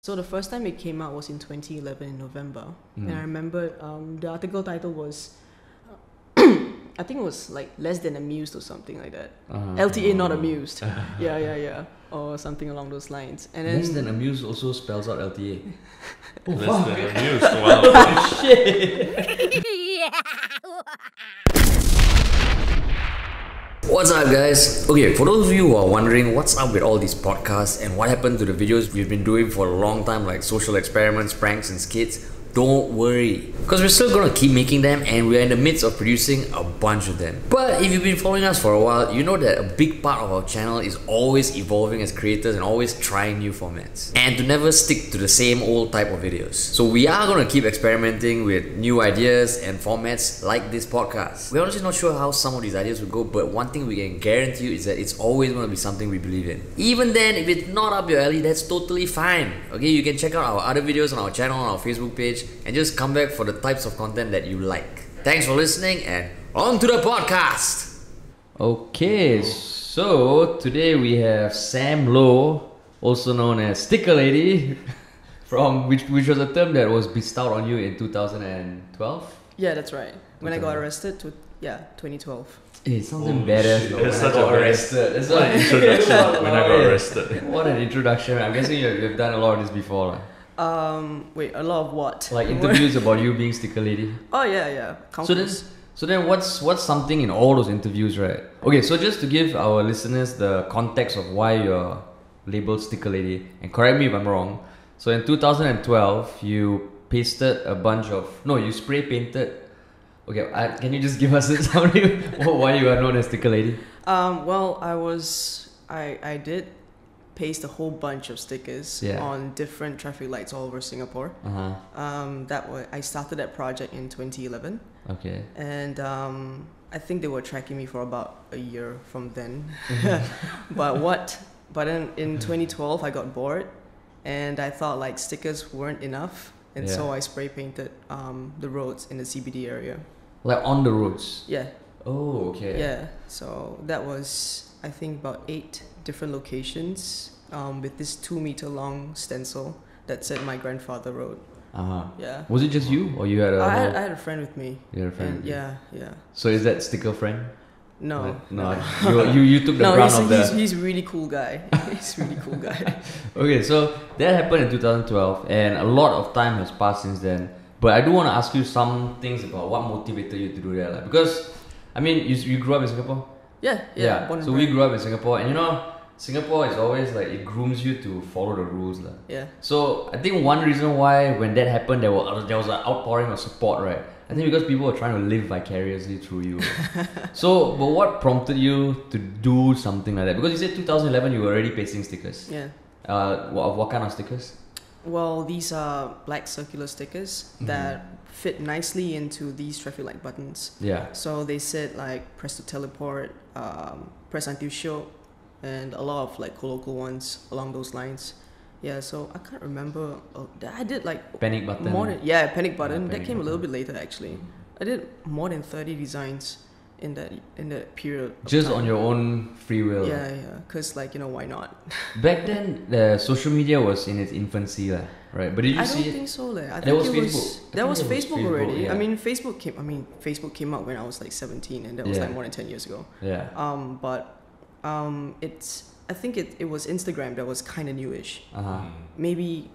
So the first time it came out was in 2011 in November. And I remember the article title was, I think it was like less than amused or something like that. LTA not amused. Yeah. Or something along those lines. And then less than amused also spells out LTA. Less than amused, wow. Shit. What's up, guys? Okay, for those of you who are wondering what's up with all these podcasts and what happened to the videos we've been doing for a long time, like social experiments, pranks and skits, don't worry, because we're still gonna keep making them and we're in the midst of producing a bunch of them. But if you've been following us for a while, you know that a big part of our channel is always evolving as creators and always trying new formats, and to never stick to the same old type of videos. So we are gonna keep experimenting with new ideas and formats like this podcast. We're honestly not sure how some of these ideas will go, but one thing we can guarantee you is that it's always gonna be something we believe in. Even then, if it's not up your alley, that's totally fine. Okay, you can check out our other videos on our channel, on our Facebook page, and just come back for the types of content that you like. Thanks for listening and on to the podcast! Okay, so today we have Sam Low, also known as Sticker Lady, from which was a term that was bestowed on you in 2012? Yeah, that's right. When I got arrested, 2012. It sounds embarrassed. That's such a arrested. That's what an introduction when I got arrested. What an introduction. I'm guessing you've done a lot of this before. Like. Wait, a lot of what? Like interviews about you being Sticker Lady. Oh yeah. So then what's something in all those interviews, right? Okay, so just to give our listeners the context of why you're labeled Sticker Lady, and correct me if I'm wrong. So in 2012, you pasted a bunch of you spray painted. Okay, can you just give us a summary of why you are known as Sticker Lady? Well, I did paste a whole bunch of stickers on different traffic lights all over Singapore. I started that project in 2011. Okay. And I think they were tracking me for about a year from then. But then in 2012 I got bored, and I thought like stickers weren't enough, and so I spray painted the roads in the CBD area. Like on the roads? Yeah. Oh, okay. Yeah. So that was, I think, about 8 different locations with this 2-meter long stencil that said "My Grandfather Road." Yeah. Was it just you, or you had I had a friend with me. You had a friend. Yeah. So is that sticker friend? No. You took the ground of that. He's a really cool guy. He's a really cool guy. Okay, so that happened in 2012, and a lot of time has passed since then. But I do want to ask you some things about what motivated you to do that, like, because I mean, you grew up in Singapore. Yeah. So we grew up in Singapore, and Singapore is always like, it grooms you to follow the rules. Yeah. So I think one reason why when that happened there was an outpouring of support, right? I think because people were trying to live vicariously through you. But what prompted you to do something like that? Because you said 2011 you were already pasting stickers. Yeah. What kind of stickers? Well, these are black circular stickers that fit nicely into these traffic light buttons. Yeah. So they said like press to teleport, press until show, and a lot of like colloquial ones along those lines. Yeah, so I can't remember. I did like panic button. Panic button. That came a little bit later actually. I did more than 30 designs in that period. Just on your own free will. Yeah, because why not? Back then, the social media was in its infancy, right? But did you see it? I don't think so. I think was Facebook. That was Facebook already. Yeah. I mean, Facebook came out when I was like 17, and that was like more than 10 years ago. Yeah. I think it was Instagram that was kind of newish. Maybe.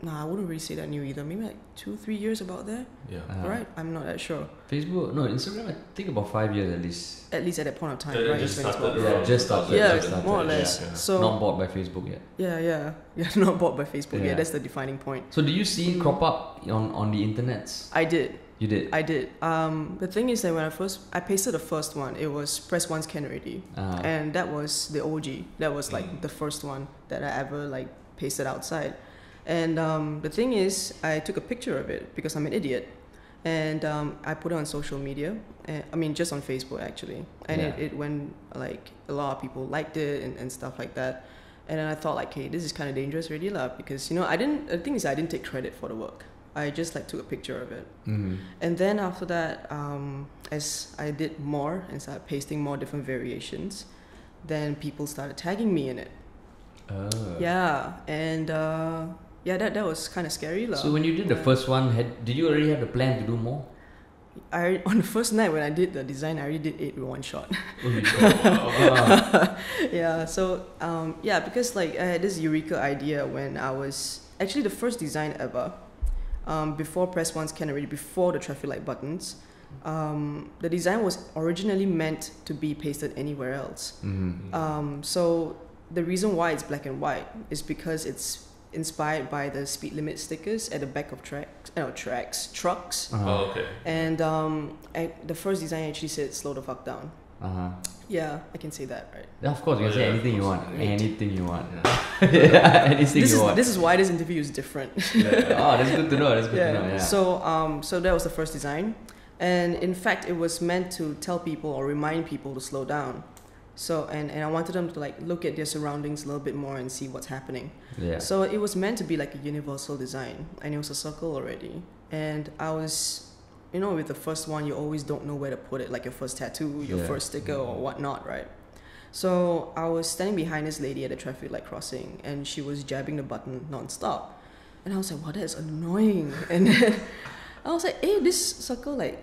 Nah, I wouldn't really say that new either. Maybe like 2-3 years about there. Yeah. Right? I'm not that sure. Instagram, I think about 5 years at least. At least at that point of time, Yeah, right? just started. Yeah, more or less. Yeah. So not bought by Facebook yet. Yeah, not bought by Facebook yet. That's the defining point. So do you see it crop up on the internets? I did. You did? I did. The thing is that when I pasted the first one, it was press once can ready, and that was the OG. That was like the first one that I ever like pasted outside. And the thing is, I took a picture of it because I'm an idiot, and I put it on social media. Just on Facebook actually, and it went like a lot of people liked it and stuff like that. And then I thought like, hey, this is kind of dangerous already, because the thing is I didn't take credit for the work. I just like took a picture of it. And then after that, as I did more and started pasting more different variations, then people started tagging me in it. Yeah, and yeah, that was kind of scary. So when you did the first one, did you already have the plan to do more? On the first night when I did the design, I already did 8 with one shot. Yeah, so yeah, because like I had this eureka idea when I was actually the first design ever, before Press Once Can Already, before the traffic light buttons. The design was originally meant to be pasted anywhere else. So the reason why it's black and white is because it's inspired by the speed limit stickers at the back of trucks. Oh, okay. And the first design actually said "slow the fuck down." Yeah, I can say that, right? Yeah, of course, you can say anything you want. Great. Anything you want. Yeah, anything you want. This is why this interview is different. Oh, that's good to know. That's good to know. Yeah. So that was the first design, and in fact, it was meant to tell people or remind people to slow down. So and I wanted them to like look at their surroundings a little bit more and see what's happening. Yeah. So it was meant to be like a universal design, and it was a circle already. And I was, you know, with the first one, you always don't know where to put it, like your first tattoo, your first sticker or whatnot, right? So I was standing behind this lady at a traffic light crossing, and she was jabbing the button non-stop. And I was like, wow, that is annoying. And then I was like, hey, this circle, like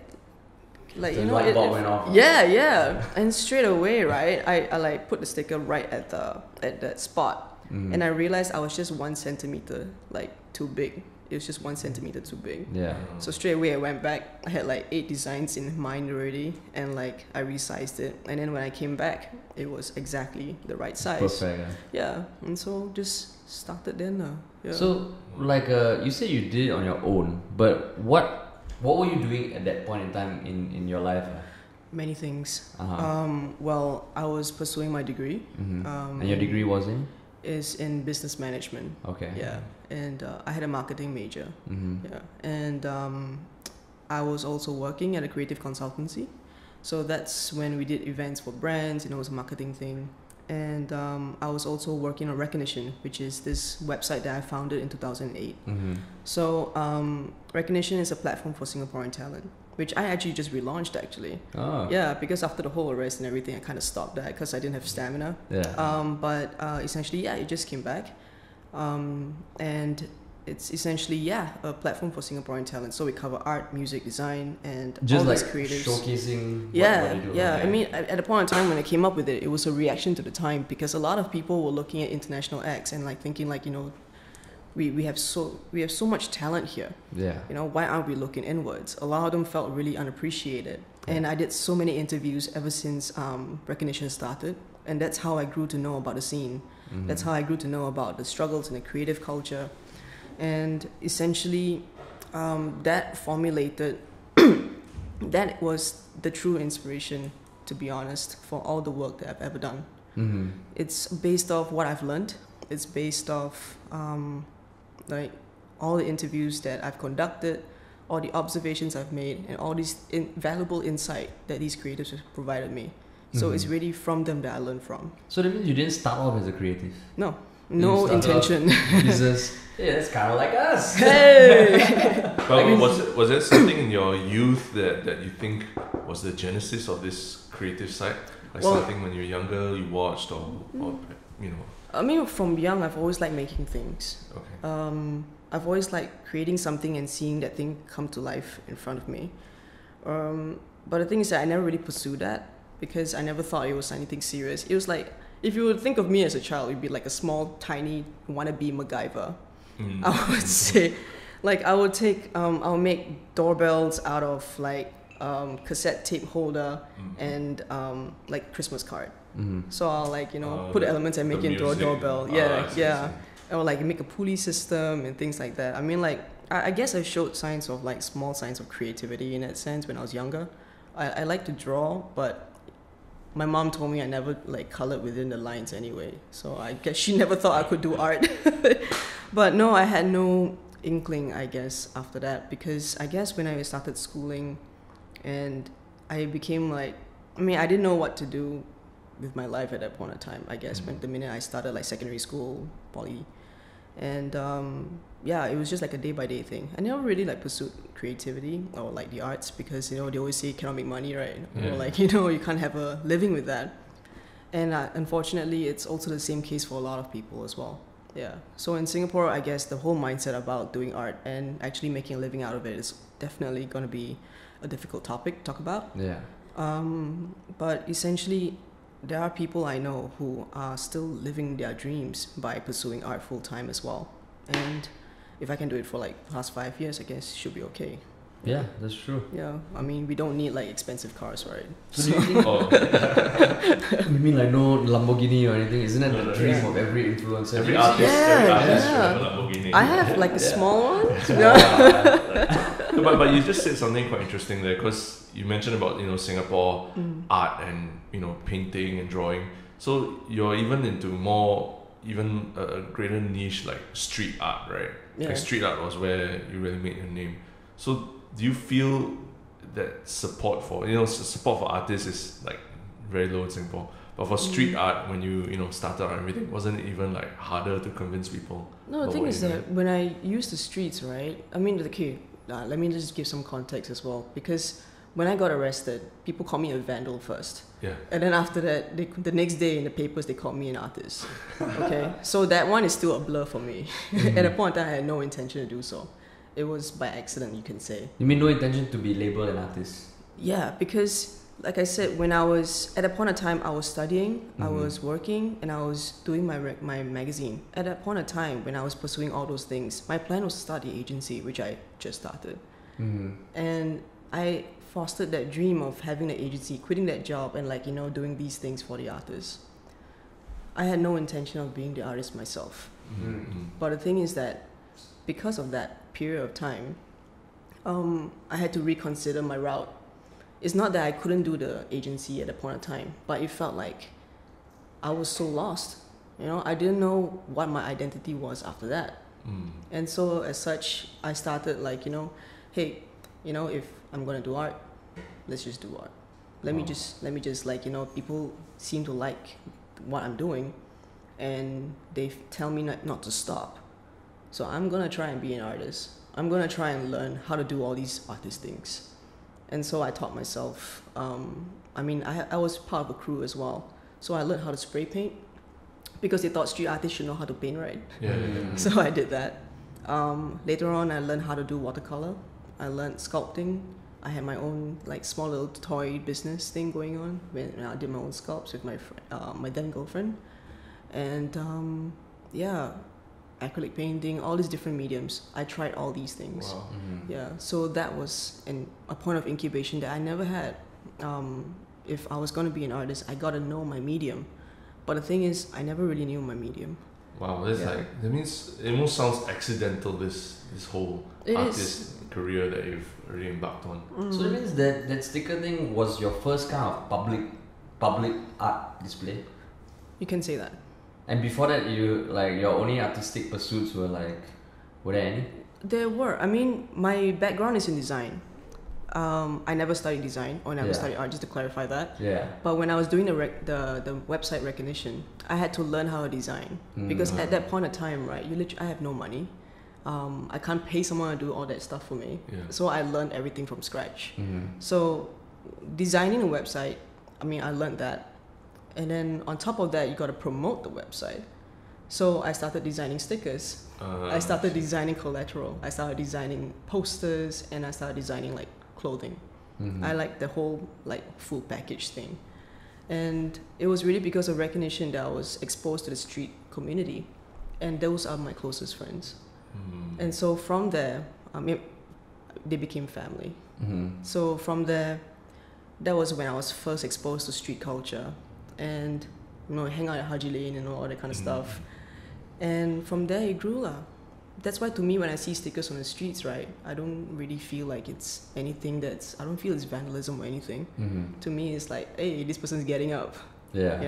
you know, light bulb went off. Yeah. And straight away, right, I like put the sticker right at that spot. And I realized I was just 1 centimeter like too big. It was just 1 centimeter too big. Yeah. So straight away I went back. I had like 8 designs in mind already, and like I resized it. And then when I came back, it was exactly the right size. Perfect. Yeah. And so just started then. Yeah. So like you said you did it on your own, but what were you doing at that point in time in your life? Many things. Uh-huh. Well, I was pursuing my degree. And your degree was in? Is in business management. Okay. Yeah. And I had a marketing major. Yeah. And I was also working at a creative consultancy. So that's when we did events for brands, you know, it was a marketing thing. And I was also working on Recognition, which is this website that I founded in 2008. So Recognition is a platform for Singaporean talent, which I actually just relaunched actually. Oh. Yeah, because after the whole arrest and everything, I kind of stopped that because I didn't have stamina. Yeah. But essentially, yeah, it just came back. And it's essentially, a platform for Singaporean talent. So we cover art, music, design, and just all like these creatives. showcasing what Yeah. you do. I mean, at the point in time when I came up with it, it was a reaction to the time because a lot of people were looking at international acts and like thinking like, you know, we have so much talent here. Yeah. You know, why aren't we looking inwards? A lot of them felt really unappreciated. And I did so many interviews ever since Recognition started, and that's how I grew to know about the scene. That's how I grew to know about the struggles in the creative culture. And essentially, that formulated, that was the true inspiration, to be honest, for all the work that I've ever done. It's based off what I've learned. It's based off like all the interviews that I've conducted, all the observations I've made, and all these valuable insight that these creatives have provided me. So it's really from them that I learned from. So that means you didn't start off as a creative? No intention. Business. Yeah, that's kind of like us. Hey! But was there something in your youth that you think was the genesis of this creative side? Like something when you were younger you watched or you know? I mean, from young, I've always liked making things. Okay. I've always liked creating something and seeing that thing come to life in front of me. But the thing is that I never really pursued that because I never thought it was anything serious. It was like, if you would think of me as a child, it'd be like a small, tiny, wannabe MacGyver. I would say, like, I would take, I'll make doorbells out of like cassette tape holder and like Christmas card. So I'll like, you know, put elements and make it into a doorbell. Or like make a pulley system and things like that. I mean, like, I guess I showed signs of like small signs of creativity in that sense when I was younger. I like to draw, but my mom told me I never like colored within the lines anyway. So I guess she never thought I could do art. But no, I had no inkling, I guess, after that, because I guess when I started schooling and I became like, I mean, I didn't know what to do with my life at that point in time, I guess, when the minute I started like secondary school, poly. And it was just like a day-by-day thing. I never really like pursued creativity or like the arts because, you know, they always say you cannot make money, right? Or like, you know, you can't have a living with that. And unfortunately, it's also the same case for a lot of people as well. Yeah. So in Singapore, I guess the whole mindset about doing art and actually making a living out of it is definitely going to be a difficult topic to talk about. Yeah. But essentially, there are people I know who are still living their dreams by pursuing art full time as well. And if I can do it for like the past 5 years, I guess it should be okay. Yeah, that's true. Yeah, I mean, we don't need like expensive cars, right? So do you think? You mean like no Lamborghini or anything? Isn't that the dream of every influencer? Every artist should have a Lamborghini. I have like a small one. But you just said something quite interesting there, because you mentioned about Singapore art and painting and drawing. So you're even into even a greater niche like street art, right? Yeah. Like street art was where you really made your name. So do you feel that support for artists is like very low in Singapore, but for street art, when you started and everything, wasn't it even like harder to convince people? No, the thing is that when I use the streets, right? I mean, okay, let me just give some context as well, because when I got arrested, people called me a vandal first. Yeah. And then after that, the next day in the papers, they called me an artist. Okay? So that one is still a blur for me. At that point in time, I had no intention to do so. It was by accident, you can say. You mean no intention to be labeled an artist? Yeah, because like I said, when I was, at a point of time, I was studying, I was working, and I was doing my magazine. At that point of time, when I was pursuing all those things, my plan was to start the agency, which I just started. And I fostered that dream of having an agency, quitting that job, and doing these things for the artists. I had no intention of being the artist myself. But the thing is that because of that period of time, I had to reconsider my route. It's not that I couldn't do the agency at that point of time, but it felt like I was so lost. I didn't know what my identity was after that. And so as such, I started hey, if I'm gonna do art, let's just do art. Let me just people seem to like what I'm doing, and they tell me not to stop. So I'm gonna try and be an artist. I'm gonna try and learn how to do all these artist things. And so I taught myself. I was part of a crew as well, so I learned how to spray paint, because they thought street artists should know how to paint, right? So I did that. Later on, I learned how to do watercolor. I learned sculpting. I had my own small little toy business thing going on when I did my own sculpts with my then girlfriend, and acrylic painting, all these different mediums. I tried all these things. Wow. Yeah, so that was a point of incubation that I never had. If I was going to be an artist, I got to know my medium. But the thing is, I never really knew my medium. Wow, that means it almost sounds accidental, this whole artist career that you've already embarked on. So that means that sticker thing was your first kind of public art display? You can say that. And before that, your only artistic pursuits were there any? There were. I mean, my background is in design. I never studied design or never studied art, just to clarify that. Yeah. But when I was doing the website recognition, I had to learn how to design, because at that point of time, right, I have no money. I can't pay someone to do all that stuff for me. Yeah. So I learned everything from scratch. So designing a website, I learned that. And then on top of that, you got to promote the website. So I started designing stickers. I started designing collateral. I started designing posters, and I started designing clothing. I like the whole full package thing. And it was really because of recognition that I was exposed to the street community, and those are my closest friends. And so from there, they became family. So from there, that was when I was first exposed to street culture, and hang out at Haji Lane and all that kind of stuff. And from there it grew lah. That's why to me, when I see stickers on the streets, right, I don't really feel like it's anything I don't feel it's vandalism or anything. To me, it's like, hey, this person's getting up. Yeah.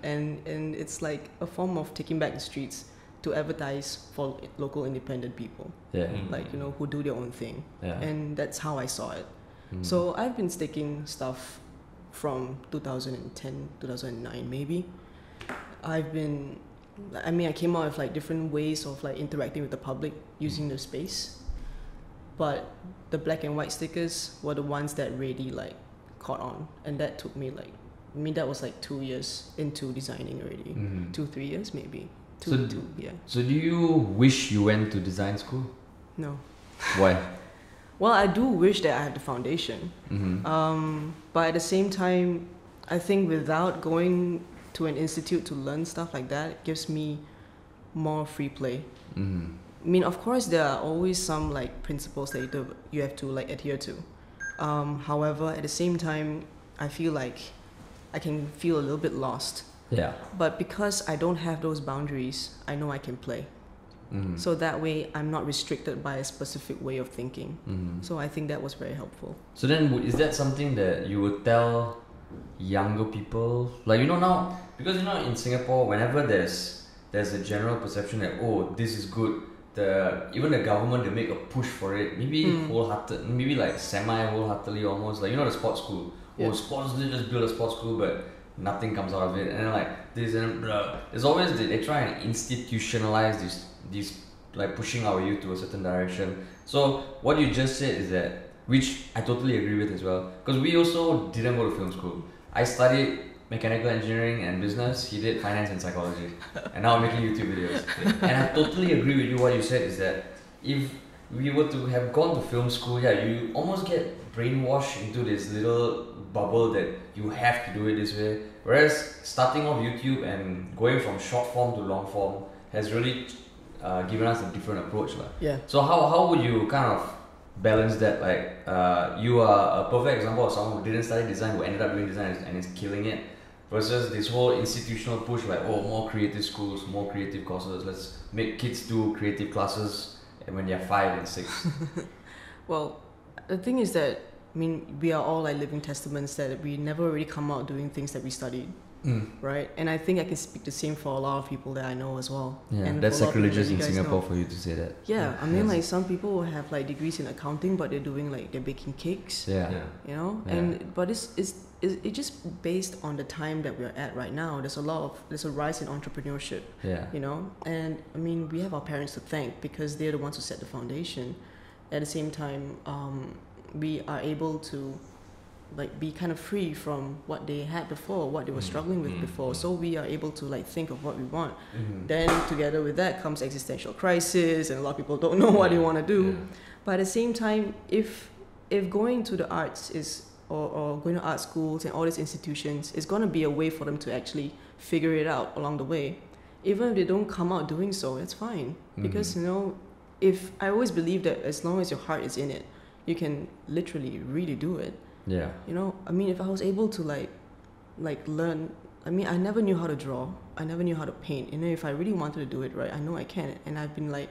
And it's like a form of taking back the streets to advertise for local independent people. Yeah. Who do their own thing. Yeah. And that's how I saw it. So I've been sticking stuff from 2010, 2009 maybe. I came out with different ways of interacting with the public using the space. But the black and white stickers were the ones that really caught on, and that took me that was 2 years into designing already. 2-3 years maybe Yeah. So do you wish you went to design school? No. Why? Well, I do wish that I had the foundation. But at the same time, I think without going to an institute to learn stuff like that, it gives me more free play. I mean, of course, there are always some like principles that you have to like adhere to. However, at the same time, I feel like I can feel a little bit lost. Yeah. But because I don't have those boundaries, I know I can play. So that way, I'm not restricted by a specific way of thinking. So I think that was very helpful. So then, is that something that you would tell younger people? Like, you know, now, because, you know, in Singapore, whenever there's a general perception that, oh, this is good, even the government, they make a push for it, maybe wholehearted, maybe like semi-wholeheartedly almost, like, you know, the sports school. Yeah. Oh, sports, they just build a sports school, but nothing comes out of it. And then like, this and blah. There's always, they try and institutionalize these like pushing our youth to a certain direction. So what you just said is that, which I totally agree with as well, because we also didn't go to film school. I studied mechanical engineering and business. He did finance and psychology, and now I'm making YouTube videos. And I totally agree with you. What you said is that if we were to have gone to film school, yeah, you almost get brainwashed into this little bubble that you have to do it this way. Whereas starting off YouTube and going from short form to long form has really given us a different approach. Yeah. So how would you kind of balance that? Like, you are a perfect example of someone who didn't study design, who ended up doing design and is killing it, versus this whole institutional push, like, oh, more creative schools, more creative courses, let's make kids do creative classes when they're 5 and 6. Well, the thing is that, I mean, we are all like living testaments that we never really come out doing things that we studied. Right? And I think I can speak the same for a lot of people that I know as well. Yeah, and that's sacrilegious in that Singapore for you to say that. Yeah, I mean, like some people will have like degrees in accounting, but they're doing like they're baking cakes. Yeah. You know, but it's just based on the time that we're at right now. There's a rise in entrepreneurship. Yeah. You know, and I mean, we have our parents to thank because they're the ones who set the foundation. At the same time, we are able to like be kind of free from what they had before, what they were struggling with before. So we are able to like think of what we want. Then together with that comes existential crisis, and a lot of people don't know what they want to do. But at the same time, if going to the arts is or going to art schools and all these institutions is going to be a way for them to actually figure it out along the way, even if they don't come out doing so, that's fine. Because, you know, if I always believe that as long as your heart is in it, you can literally really do it. Yeah. You know, I mean, if I was able to like learn, I mean, I never knew how to draw. I never knew how to paint. You know, if I really wanted to do it right, I know I can. And I've been like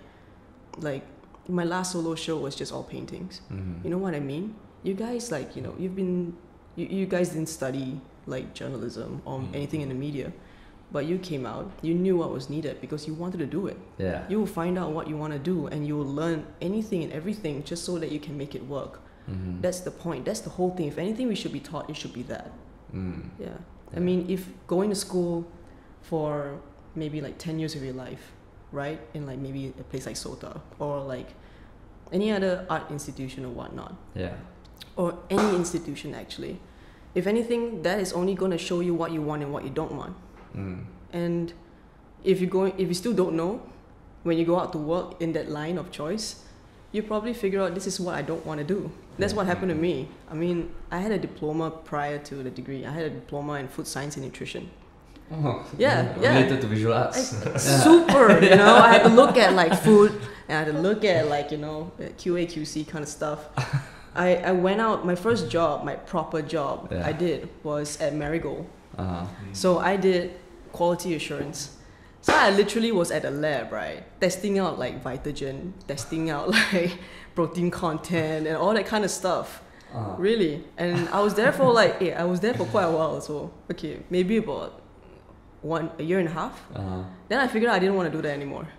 my last solo show was just all paintings. You know what I mean? You guys like, you know, you guys didn't study like journalism or anything in the media, but you came out, you knew what was needed because you wanted to do it. Yeah. You will find out what you want to do and you will learn anything and everything just so that you can make it work. That's the point. That's the whole thing. If anything we should be taught, it should be that. Yeah. I mean, if going to school for maybe like 10 years of your life, right? In like maybe a place like SOTA or like any other art institution or whatnot. Yeah. Or any institution actually. If anything, that is only going to show you what you want and what you don't want. And if you still don't know, when you go out to work in that line of choice, you probably figure out this is what I don't want to do. That's what happened to me. I mean, I had a diploma prior to the degree. I had a diploma in food science and nutrition. Oh, yeah. Related to visual arts. Super, you know. I had to look at like food, and I had to look at like, you know, QA, QC kind of stuff. I went out, my first job, my proper job I did was at Marigold. So I did quality assurance. So I literally was at a lab, right? Testing out like Vitagen, testing out like protein content and all that kind of stuff. Really. And I was there for like, I was there for quite a while. So, okay, maybe about a year and a half. Then I figured I didn't want to do that anymore.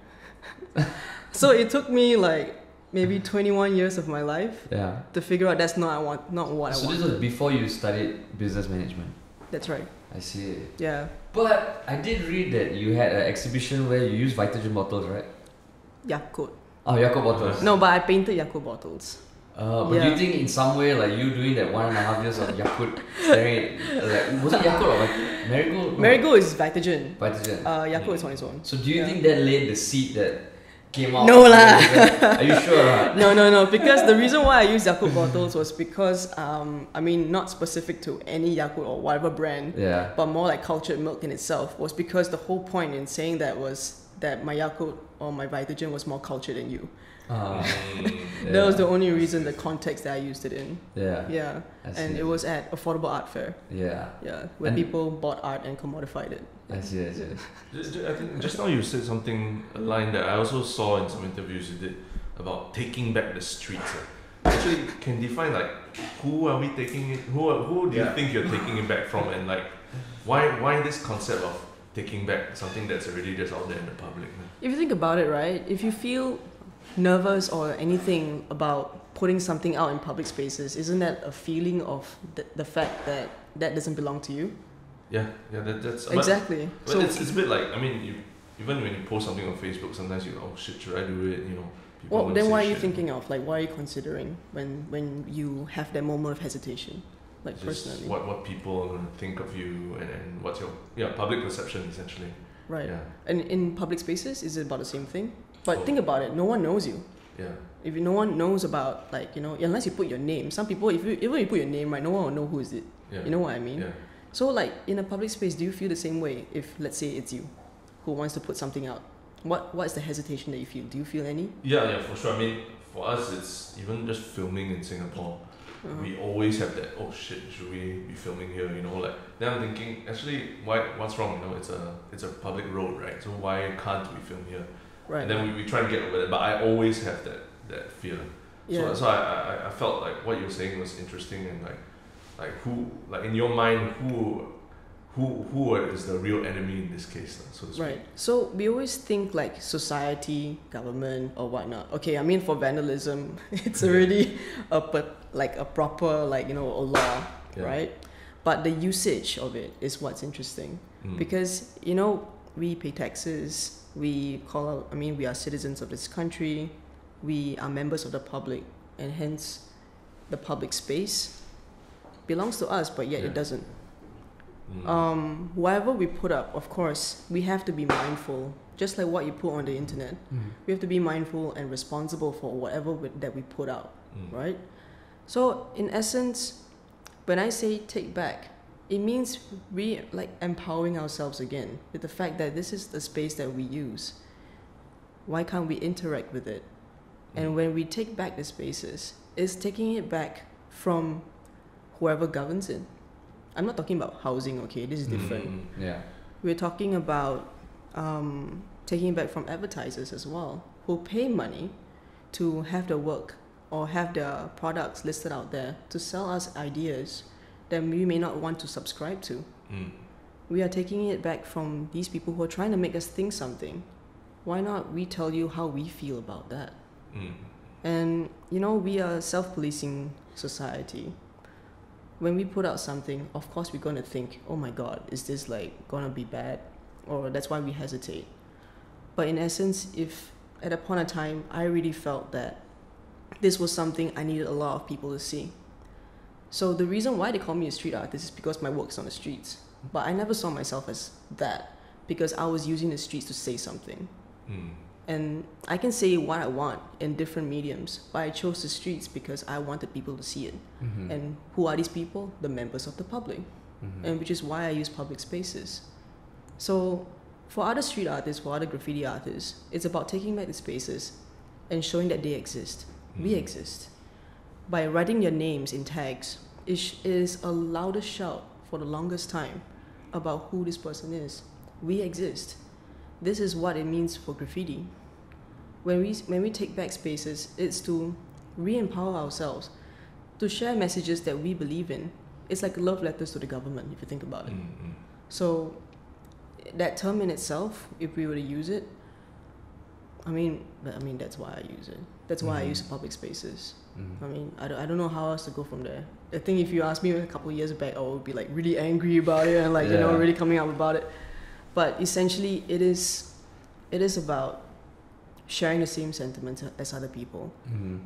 So it took me like maybe 21 years of my life to figure out that's not what I want. So this was before you studied business management? That's right. I see. Yeah. But I did read that you had an exhibition where you used Vitagen bottles, right? Yakult. Oh, Yakult bottles. No, but I painted Yakult bottles. But do you think in some way, like you doing that 1.5 years of Yakult, staring at, like, was it Yakult or like Marigold? Marigold is Vitagen. Vitagen. Yakult is on its own. So do you think that laid the seed that came out? No lah. Are you sure? No. Because the reason why I use Yakult bottles was because, I mean, not specific to any Yakult or whatever brand, but more like cultured milk in itself, was because the whole point in saying that was that my Yakult or my Vitagen was more cultured than you. That was the only reason, the context that I used it in. Yeah. And it was at affordable art fair. Where people bought art and commodified it. I see. I think just now you said something, a line that I also saw in some interviews you did about taking back the streets. Actually, can define like who are we taking it? Who do you think you're taking it back from, and like why this concept of taking back something that's already just out there in the public? Man? If you think about it, right? If you feel nervous or anything about putting something out in public spaces, isn't that a feeling of the fact that that doesn't belong to you? That's exactly. But so it's a bit like, I mean, even when you post something on Facebook, sometimes you, oh shit, should I do it? You know. Well, then why are you thinking of, like, why are you considering when you have that moment of hesitation, like just personally? What people are going to think of you, and what's your public perception essentially. Right. Yeah. And in public spaces, is it about the same thing? But think about it, no one knows you. Yeah. If no one knows about, like, you know, unless you put your name. Some people, even if you put your name, right, no one will know who is it. You know what I mean? Yeah. So, like, in a public space, do you feel the same way if, let's say, it's you who wants to put something out? What's the hesitation that you feel? Do you feel any? Yeah, for sure. I mean, for us, it's even just filming in Singapore. We always have that, oh shit, should we be filming here? You know, like, then I'm thinking, actually, what's wrong? You know, it's a public road, right? So why can't we film here? Right. And then we try and get over it, but I always have that fear. Yeah. So I felt like what you were saying was interesting, and like who, like in your mind, who is the real enemy in this case, so to speak. Right. So we always think like society, government, or whatnot. Okay, I mean, for vandalism, it's already a proper, like, you know, a law, right? But the usage of it is what's interesting, because, you know, we pay taxes. We are citizens of this country. We are members of the public, and hence the public space belongs to us, but yet it doesn't. Whatever we put up, of course, we have to be mindful, just like what you put on the internet. We have to be mindful and responsible for whatever that we put out, right? So in essence, when I say take back, it means empowering ourselves again with the fact that this is the space that we use. Why can't we interact with it? And when we take back the spaces, it's taking it back from whoever governs it. I'm not talking about housing, okay? This is different. We're talking about taking it back from advertisers as well, who pay money to have their work or have their products listed out there to sell us ideas that we may not want to subscribe to. We are taking it back from these people who are trying to make us think something. Why not we tell you how we feel about that? And, you know, we are a self-policing society. When we put out something, of course we're going to think, oh my God, is this like going to be bad? Or that's why we hesitate. But in essence, if at a point in time, I really felt that this was something I needed a lot of people to see. So the reason why they call me a street artist is because my work's on the streets. But I never saw myself as that, because I was using the streets to say something. And I can say what I want in different mediums, but I chose the streets because I wanted people to see it. And who are these people? The members of the public. And which is why I use public spaces. So for other street artists, for other graffiti artists, it's about taking back the spaces and showing that they exist. We exist. By writing your names in tags, it is a louder shout for the longest time about who this person is. We exist. This is what it means for graffiti. When we take back spaces, it's to re-empower ourselves, to share messages that we believe in. It's like love letters to the government, if you think about it. So that term in itself, if we were to use it, I mean that's why I use it. That's why I use public spaces. I mean, I don't know how else to go from there. I think if you asked me a couple of years back, I would be like really angry about it and like you know, really coming up about it. But essentially, it is about sharing the same sentiments as other people.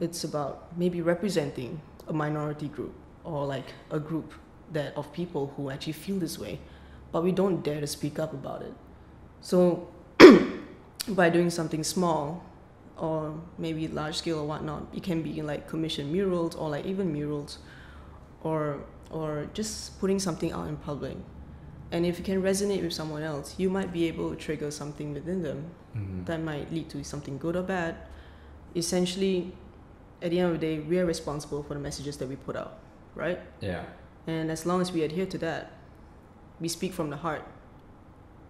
It's about maybe representing a minority group or like a group of people who actually feel this way, but we don't dare to speak up about it. So by doing something small or maybe large scale or whatnot, it can be like commission murals or like even murals or just putting something out in public. And if it can resonate with someone else, you might be able to trigger something within them that might lead to something good or bad. Essentially, at the end of the day, we are responsible for the messages that we put out, right? Yeah. And as long as we adhere to that, we speak from the heart,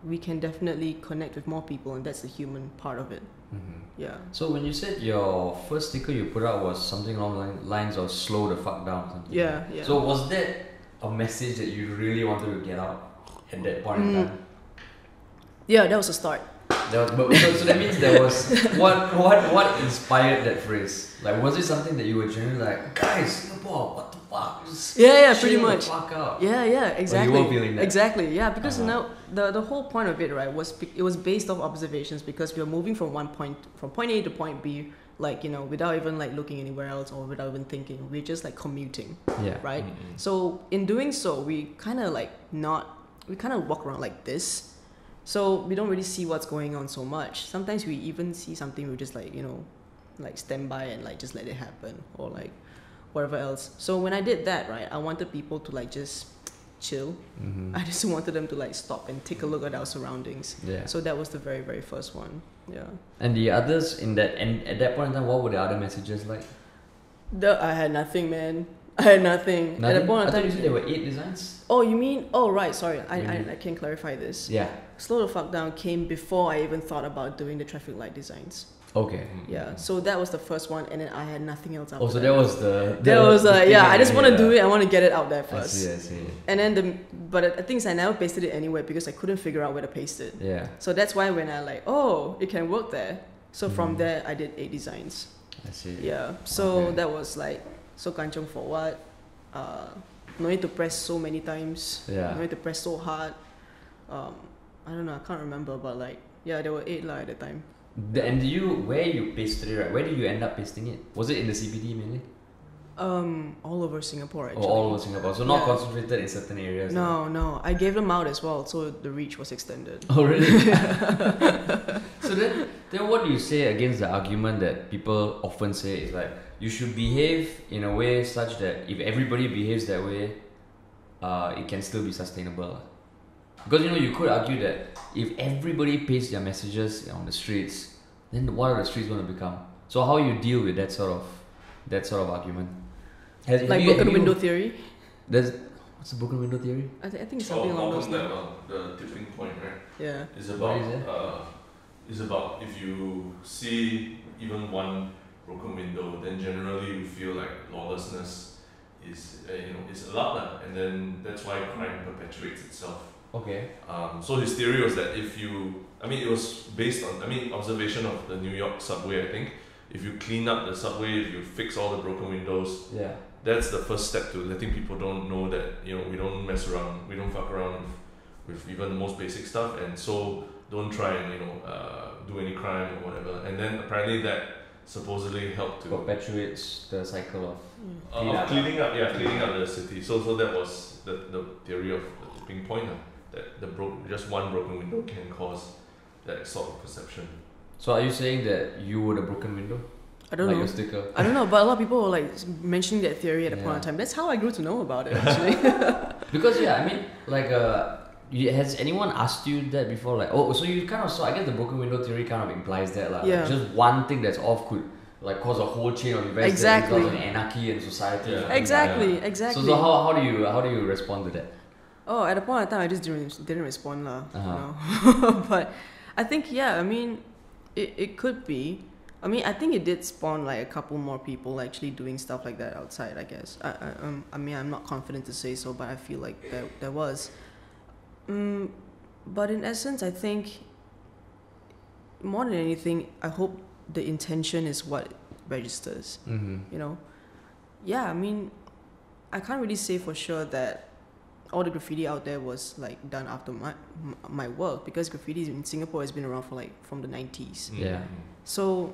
we can definitely connect with more people, and that's the human part of it. Yeah. So when you said your first sticker you put out was something along the lines of slow the fuck down, something. Yeah. So was that a message that you really wanted to get out at that point in time? Yeah, that was a start. So that means there was what inspired that phrase? Like, was it something that you were genuinely like, guys, Singapore, what the fuck? Just Yeah, pretty chill much. The fuck out. Yeah, exactly. Or you were feeling that? Exactly, yeah, because the whole point of it, right, it was based off observations, because we were moving from point A to point B, like, you know, without even like looking anywhere else or without even thinking. We're just like commuting, right? So in doing so, we kind of walk around like this. So we don't really see what's going on so much. Sometimes we even see something, we just like, you know, like stand by and like just let it happen, or like whatever else. So when I did that, right, I wanted people to like just chill. I just wanted them to like stop and take a look at our surroundings. Yeah. So that was the very, very first one. Yeah. And the others at that point in time, what were the other messages like? I had nothing, man. I had nothing. At the point I in thought time, you said there were 8 designs. Oh, you mean? Oh, right. Sorry, I can clarify this. Yeah. Slow the fuck down came before I even thought about doing the traffic light designs. Okay. Yeah. So that was the first one, and then I had nothing else after. Oh, so that was the I just want to do it. I want to get it out there first. I see. And then but the thing is, I never pasted it anywhere because I couldn't figure out where to paste it. Yeah. So that's why when I like, oh, it can work there. So from there, I did 8 designs. I see. Yeah. So that was like, so kanchong for what? No need to press so many times. Yeah. No need to press so hard. I don't know. I can't remember, but like, yeah, there were 8 at the time. And where you pasted it, right? Where did you end up pasting it? Was it in the CBD mainly? All over Singapore actually. All over Singapore. So not concentrated in certain areas. No. I gave them out as well, so the reach was extended. Oh really? So then what do you say against the argument that people often say is like, you should behave in a way such that if everybody behaves that way, it can still be sustainable. Because you could argue that if everybody pastes their messages on the streets, then what are the streets going to become? So how you deal with that sort of argument? Like broken window theory? What's the broken window theory? I think it's something along those lines. The tipping point, right? Yeah. It's about if you see even one broken window, then generally you feel like lawlessness is allowed, and then that's why crime perpetuates itself. Okay. So his theory was that it was based on observation of the New York subway. I think if you clean up the subway, if you fix all the broken windows, that's the first step to letting people don't know that we don't mess around, we don't fuck around with even the most basic stuff, and so don't try and do any crime or whatever. And then apparently that supposedly helped to perpetuates the cycle of cleaning up the city. So that was the theory of the tipping point. That just one broken window can cause that sort of perception. So are you saying that you were the broken window? I don't know. Your sticker? I don't know, but a lot of people were like mentioning that theory at a point in time. That's how I grew to know about it, actually. Because has anyone asked you that before? Like, so you kind of saw. I guess the broken window theory kind of implies that, like, just one thing that's off could like cause a whole chain of events that cause an anarchy in society. Yeah. Exactly. So how do you respond to that? Oh, at a point in time, I just didn't respond lah. But I think it could be. I think it did spawn like a couple more people actually doing stuff like that outside, I guess. I'm not confident to say so, but I feel like there was. But in essence, I think more than anything, I hope the intention is what registers. Yeah, I can't really say for sure that all the graffiti out there was like done after my work, because graffiti in Singapore has been around for like from the 90s. Yeah. So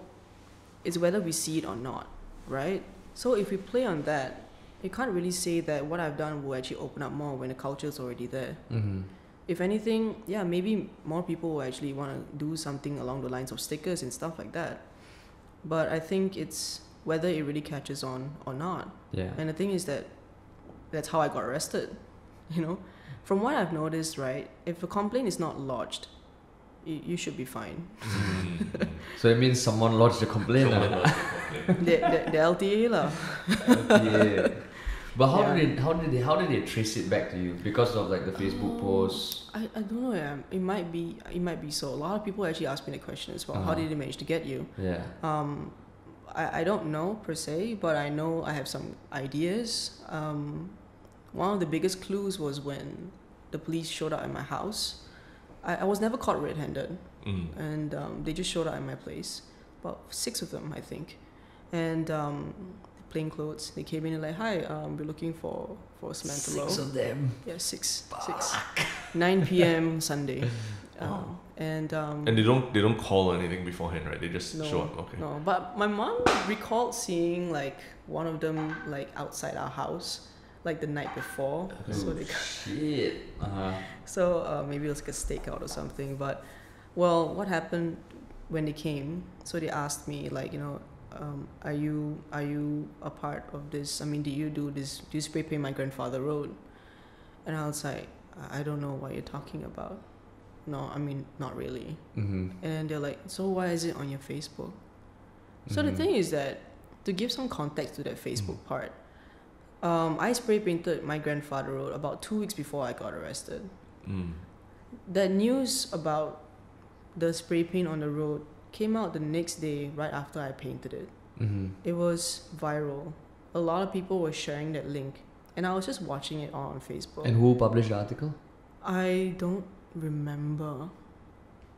it's whether we see it or not, right? So if we play on that, you can't really say that what I've done will actually open up more when the culture is already there. if anything, yeah, maybe more people will actually want to do something along the lines of stickers and stuff like that. But I think it's whether it really catches on or not. Yeah. And the thing is that that's how I got arrested. You know, from what I've noticed, right, if a complaint is not lodged, you should be fine. So it means someone lodged a complaint. the LTA lah. LTA. But how did they trace it back to you? Because of like the Facebook posts? I don't know. It might be so. A lot of people actually ask me the question as well. How did they manage to get you? Yeah. I don't know per se, but I know I have some ideas. One of the biggest clues was when the police showed up at my house. I was never caught red-handed, and they just showed up at my place. About 6 of them, I think, and plain clothes. They came in and like, "Hi, we're looking for Samantha Lowe." 6 of them. Yeah, 6. 9 p.m. Sunday. And they don't call or anything beforehand, right? They just show up. Okay. No, but my mom recalled seeing like one of them like outside our house, like the night before. Shit. So maybe it was like a stakeout or something. But well, what happened when they came? So they asked me like, you know, are you a part of this? I mean, do you spray paint my grandfather road? And I was like, I don't know what you're talking about. No, I mean, not really. And they're like, so why is it on your Facebook? So the thing is that, to give some context to that Facebook part, I spray painted my grandfather road about 2 weeks before I got arrested. That news about the spray paint on the road came out the next day right after I painted it. It was viral. A lot of people were sharing that link, and I was just watching it all on Facebook. And who published the article? I don't remember.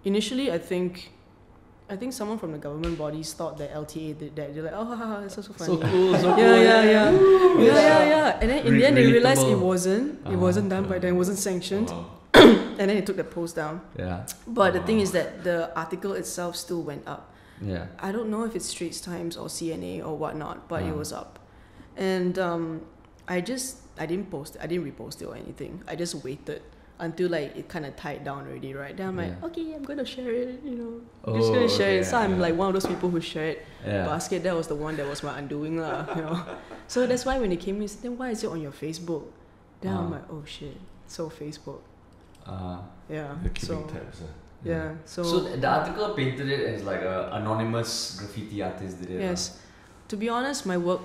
Initially, I think someone from the government bodies thought that LTA did that. They're like, oh, haha, that's so funny. So cool, so cool. Yeah. And then in the end, they realized it wasn't done by them, it wasn't sanctioned. And then they took the post down. Yeah. But the thing is that the article itself still went up. Yeah. I don't know if it's Straits Times or CNA or whatnot, but it was up. And I didn't repost it or anything. I just waited until like it kind of tied down already, right? Then I'm like, okay, I'm gonna share it, you know. I'm just gonna share it. So I'm like one of those people who shared basket. That was the one that was my undoing lah, you know. So that's why when they came in, then why is it on your Facebook? Then I'm like, oh shit, so Facebook. Yeah. They're keeping tabs. Yeah. So the article painted it as like a anonymous graffiti artist did it. Yes. To be honest, my work,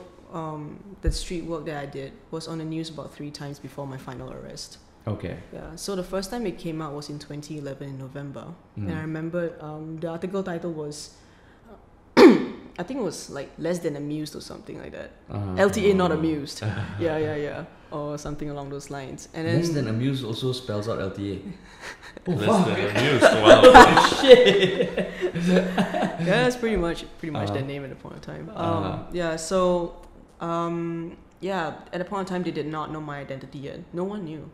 the street work that I did, was on the news about 3 times before my final arrest. Okay. Yeah. So the first time it came out was in 2011 in November, and I remember the article title was, I think it was like less than amused or something like that. LTA not amused. Yeah. Or something along those lines. And then less than amused also spells out LTA. Less than amused. Wow. Shit. Yeah, that's pretty much their name at the point of time. Yeah. So at the point of time, they did not know my identity yet. No one knew.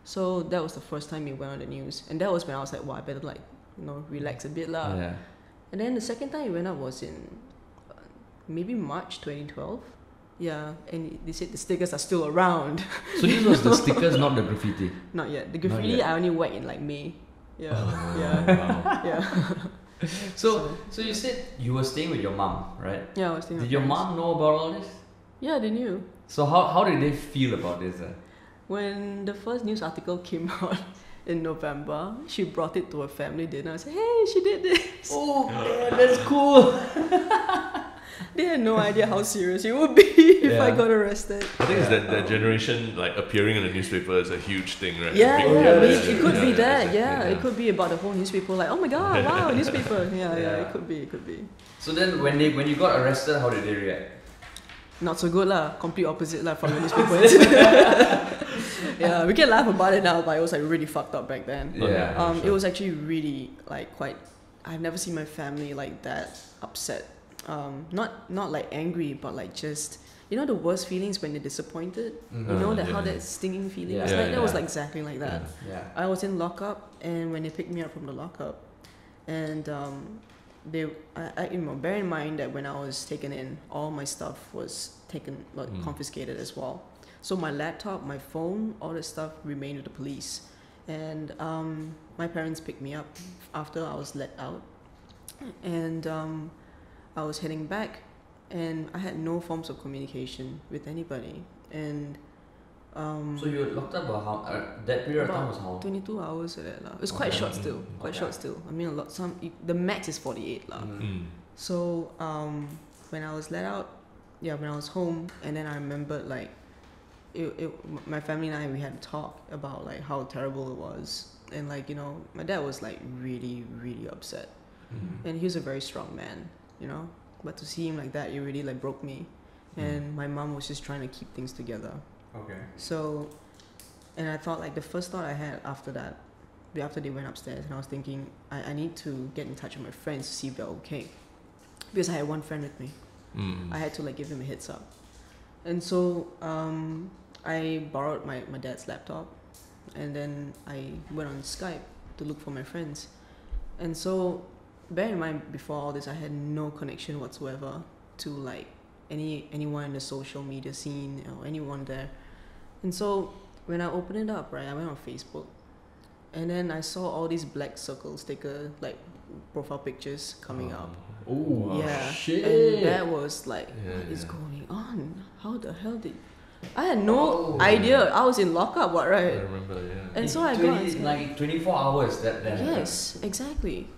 So that was the first time it went on the news, and that was when I was like, wow, I better like, you know, relax a bit lah. Yeah. And then the second time it went up was in maybe March 2012. Yeah, and they said the stickers are still around. So this was the stickers, not the graffiti? Not yet. The graffiti I only whacked in like May. Yeah. Yeah. So you said you were staying with your mom, right? Yeah, I was staying with Did your mom know about all this? Yeah, they knew. So how did they feel about this? When the first news article came out in November, she brought it to a family dinner and said, hey, she did this. Oh, man, that's cool. They had no idea how serious it would be if I got arrested. I think it's that generation, like appearing in the newspaper is a huge thing, right? It could be that. It could be about the whole newspaper, like, oh my god, wow, newspaper. It could be. So then when you got arrested, how did they react? Not so good lah, complete opposite lah from the newspaper. Yeah, we can laugh about it now, but it was like really fucked up back then. Yeah. It was actually really like quite, I've never seen my family like that upset. Not like angry, but like just, you know, the worst feelings when they're disappointed. You know how that stinging feeling is like. That was like exactly like that. Yeah. I was in lockup, and when they picked me up from the lockup, and bear in mind that when I was taken in, all my stuff was taken, confiscated as well. So my laptop, my phone, all that stuff remained with the police. And my parents picked me up after I was let out. And I was heading back, and I had no forms of communication with anybody. And so you were locked up about how that period of time was how? 22 hours of that. It's quite short still. Quite short still. I mean, the max is 48 . So when I was let out, when I was home, and then I remembered like my family and I, we had a talk about like how terrible it was. And like, you know, my dad was like really, really upset. And he was a very strong man, you know, but to see him like that, it really like broke me. And my mom was just trying to keep things together. Okay. So, and I thought like the first thought I had after that, after they went upstairs, and I was thinking, I need to get in touch with my friends to see if they're okay. Because I had one friend with me. I had to like give him a heads up. And so I borrowed my dad's laptop, and then I went on Skype to look for my friends. And so bear in mind, before all this, I had no connection whatsoever to like anyone in the social media scene or anyone there. And so when I opened it up, right, I went on Facebook, and then I saw all these black circle sticker like profile pictures coming up. Oh yeah, shit! And that was like, what is going on? How the hell did? I had no idea. I was in lockup, what, right? I remember, And so I got like 24 hours that yes, exactly.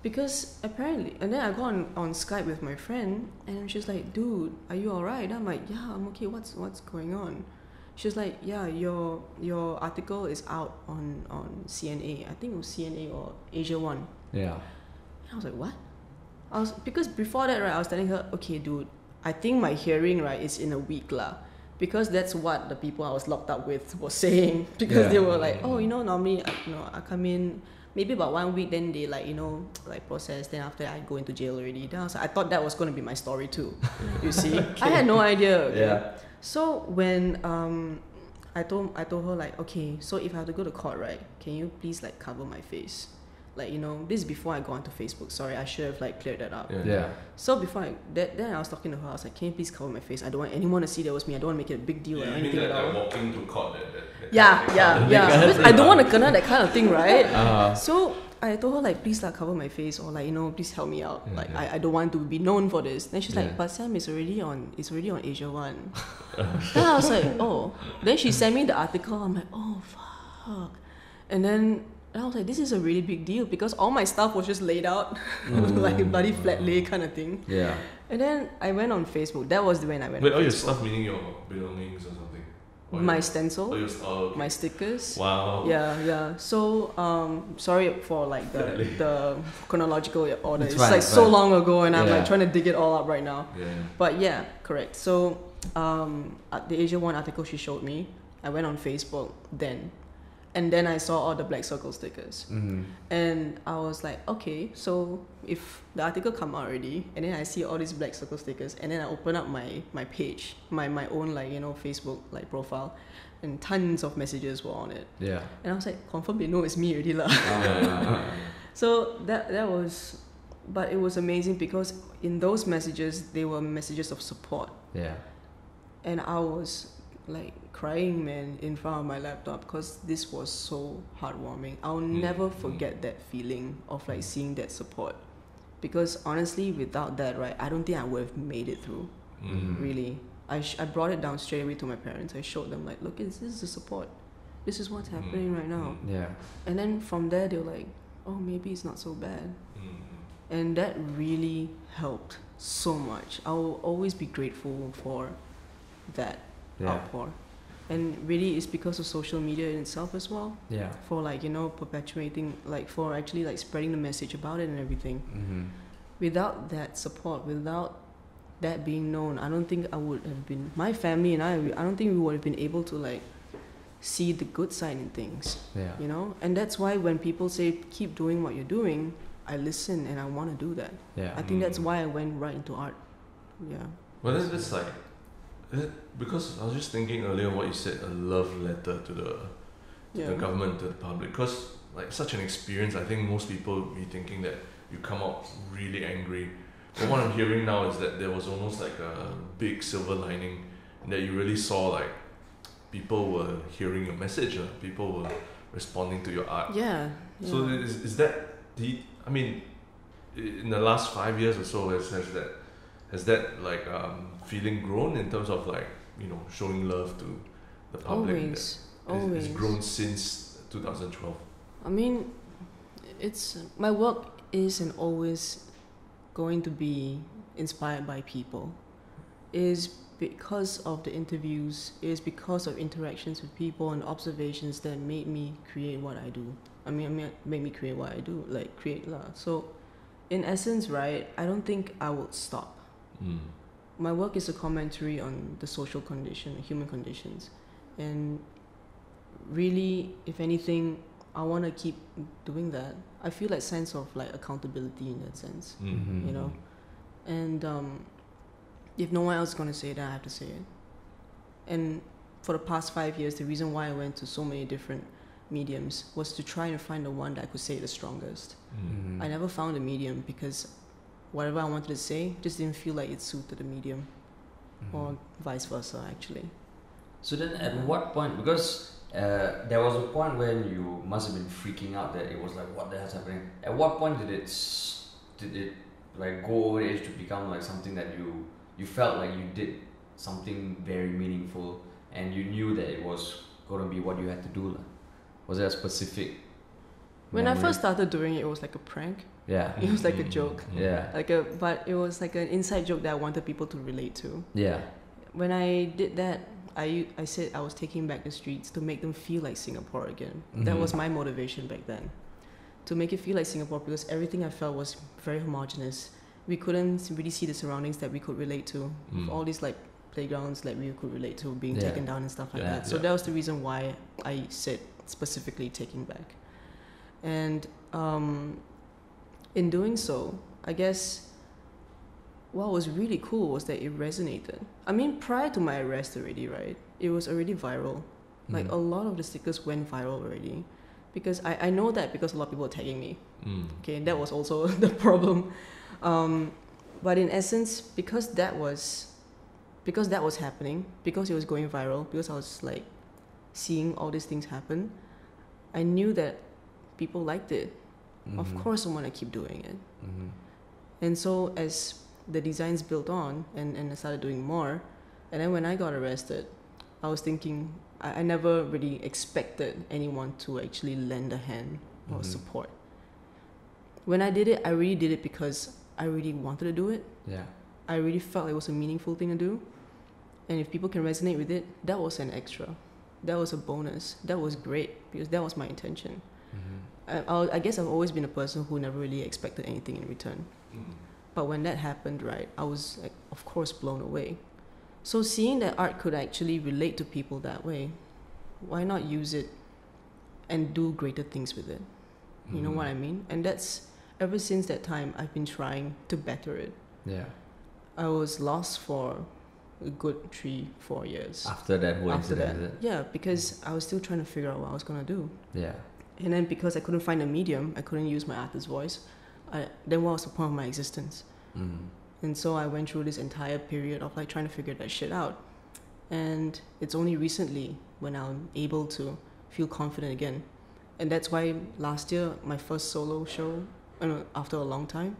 Because apparently, and then I got on Skype with my friend, and she's like, "Dude, are you alright?" I'm like, "Yeah, I'm okay. What's going on?" She's like, "Yeah, your article is out on CNA. I think it was CNA or Asia One." Yeah. And I was like, "What?" Because before that, right, I was telling her, "Okay, dude, I think my hearing, right, is in a week lah." Because that's what the people I was locked up with were saying. Because they were like, "Oh, you know, normally, I come in maybe about 1 week, then they like, you know, like process, then after I go into jail already." Then I thought that was going to be my story too. You see? I had no idea. Okay? Yeah. So when I told her like, "Okay, so if I have to go to court, right, can you please like cover my face?" Like, you know, this is before I go onto Facebook. Sorry, I should have like cleared that up. Yeah. So before then I was talking to her. I was like, "Can you please cover my face? I don't want anyone to see that was me. I don't want to make it a big deal or anything at all." Walking to court. Yeah. Because I don't want to kena that kind of thing, right? So I told her like, "Please like cover my face, or like, you know, please help me out. Like I don't want to be known for this." Then she's like, "But Sam, it's already on Asia One." Then I was like, "Oh." Then she sent me the article. I'm like, "Oh fuck." And then I was like, this is a really big deal, because all my stuff was just laid out like a bloody flat lay kind of thing. Yeah. And then I went on Facebook. That was when I went. Wait, on all your Facebook. stuff meaning your belongings or something? My stencil, okay. my stickers. Wow. Yeah. So sorry for like the chronological order. It's fine, like so long ago, and I'm like trying to dig it all up right now. Yeah. But yeah, correct. So the Asia One article she showed me, I went on Facebook then. And then I saw all the black circle stickers. And I was like, okay, so if the article come out already, and then I see all these black circle stickers, and then I open up my page, my own like, you know, Facebook like profile, and tons of messages were on it. Yeah. And I was like, confirm they know it's me already lah. So that was, but it was amazing because in those messages, they were messages of support. Yeah. And I was like crying, man, in front of my laptop, because this was so heartwarming. I'll never forget that feeling of like seeing that support, because honestly, without that, right, I don't think I would have made it through. Really, I brought it down straight away to my parents. I showed them like, look, this is the support, this is what's happening right now. Yeah. And then from there they were like, oh, maybe it's not so bad. And that really helped so much. I will always be grateful for that outpour. And really it's because of social media in itself as well. Yeah. For like, you know, perpetuating, like for actually like spreading the message about it and everything. Without that support, without that being known, I don't think I would have been, my family and I don't think we would have been able to like see the good side in things. Yeah. You know? And that's why when people say keep doing what you're doing, I listen and I want to do that. Yeah. I think that's why I went right into art. Yeah. Well, that's like, because I was just thinking earlier what you said, a love letter to the government, to the public, because like such an experience, I think most people be thinking that you come out really angry. But what I'm hearing now is that there was almost like a big silver lining, and that you really saw like people were hearing your message, people were responding to your art. Yeah. So is that I mean, in the last 5 years or so, has that like feeling grown in terms of like, you know, showing love to the public? Always. It's grown since 2012. I mean, it's my work is and always going to be inspired by people. It is because of the interviews, it is because of interactions with people and observations that made me create what I do. Made me create what I do, like create lah. So, in essence, right, I don't think I would stop. My work is a commentary on the social condition, human conditions, and really, if anything, I want to keep doing that. I feel like sense of like accountability in that sense, you know, and if no one else is gonna say that, I have to say it. And for the past 5 years, the reason why I went to so many different mediums was to try and find the one that I could say the strongest. I never found a medium because whatever I wanted to say just didn't feel like it suited the medium, or vice versa, actually. So then, at what point? Because there was a point when you must have been freaking out that it was like, what the hell's happening? At what point did it like go over the edge to become like something that you felt like you did something very meaningful and you knew that it was going to be what you had to do? Like, was there a specific When I memory? first started doing it was like a prank. Yeah. It was like a joke. Yeah. But it was like an inside joke that I wanted people to relate to. Yeah. When I did that, I said I was taking back the streets to make them feel like Singapore again. That was my motivation back then. To make it feel like Singapore, because everything I felt was very homogenous. We couldn't really see the surroundings that we could relate to. All these like playgrounds that we could relate to being taken down and stuff like that. So that was the reason why I said specifically taking back. And in doing so, I guess what was really cool was that it resonated. I mean, prior to my arrest already, right? It was already viral. Like a lot of the stickers went viral already. Because I know that because a lot of people were tagging me. Okay, and that was also the problem. But in essence, because that was happening, because it was going viral, because I was like seeing all these things happen, I knew that people liked it. Of course I want to keep doing it. And so as the designs built on and I started doing more, and then when I got arrested, I was thinking, I never really expected anyone to actually lend a hand or support. When I did it, I really did it because I really wanted to do it. Yeah. I really felt it was a meaningful thing to do. And if people can resonate with it, that was an extra. That was a bonus. That was great because that was my intention. I guess I've always been a person who never really expected anything in return. But when that happened, right, I was, like, of course, blown away. So seeing that art could actually relate to people that way, why not use it and do greater things with it? You know what I mean? And that's, ever since that time, I've been trying to better it. Yeah. I was lost for a good 3-4 years. After that whole incident, is it? Yeah, because I was still trying to figure out what I was going to do. Yeah. And then because I couldn't find a medium, I couldn't use my artist's voice, then what was the point of my existence? And so I went through this entire period of like trying to figure that shit out. And it's only recently when I'm able to feel confident again. And that's why last year, my first solo show, after a long time,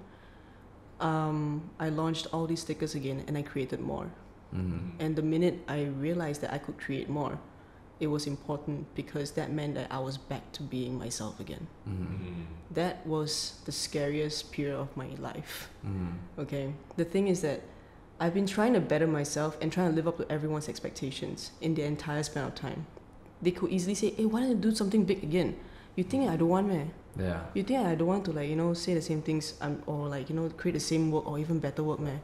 I launched all these stickers again and I created more. And the minute I realized that I could create more, it was important because that meant that I was back to being myself again. That was the scariest period of my life. Okay, the thing is that I've been trying to better myself and trying to live up to everyone's expectations in the entire span of time. They could easily say, hey, why don't you do something big again? You think I don't want, man? Yeah. You think I don't want to, like, you know, say the same things or, like, you know, create the same work or even better work, man?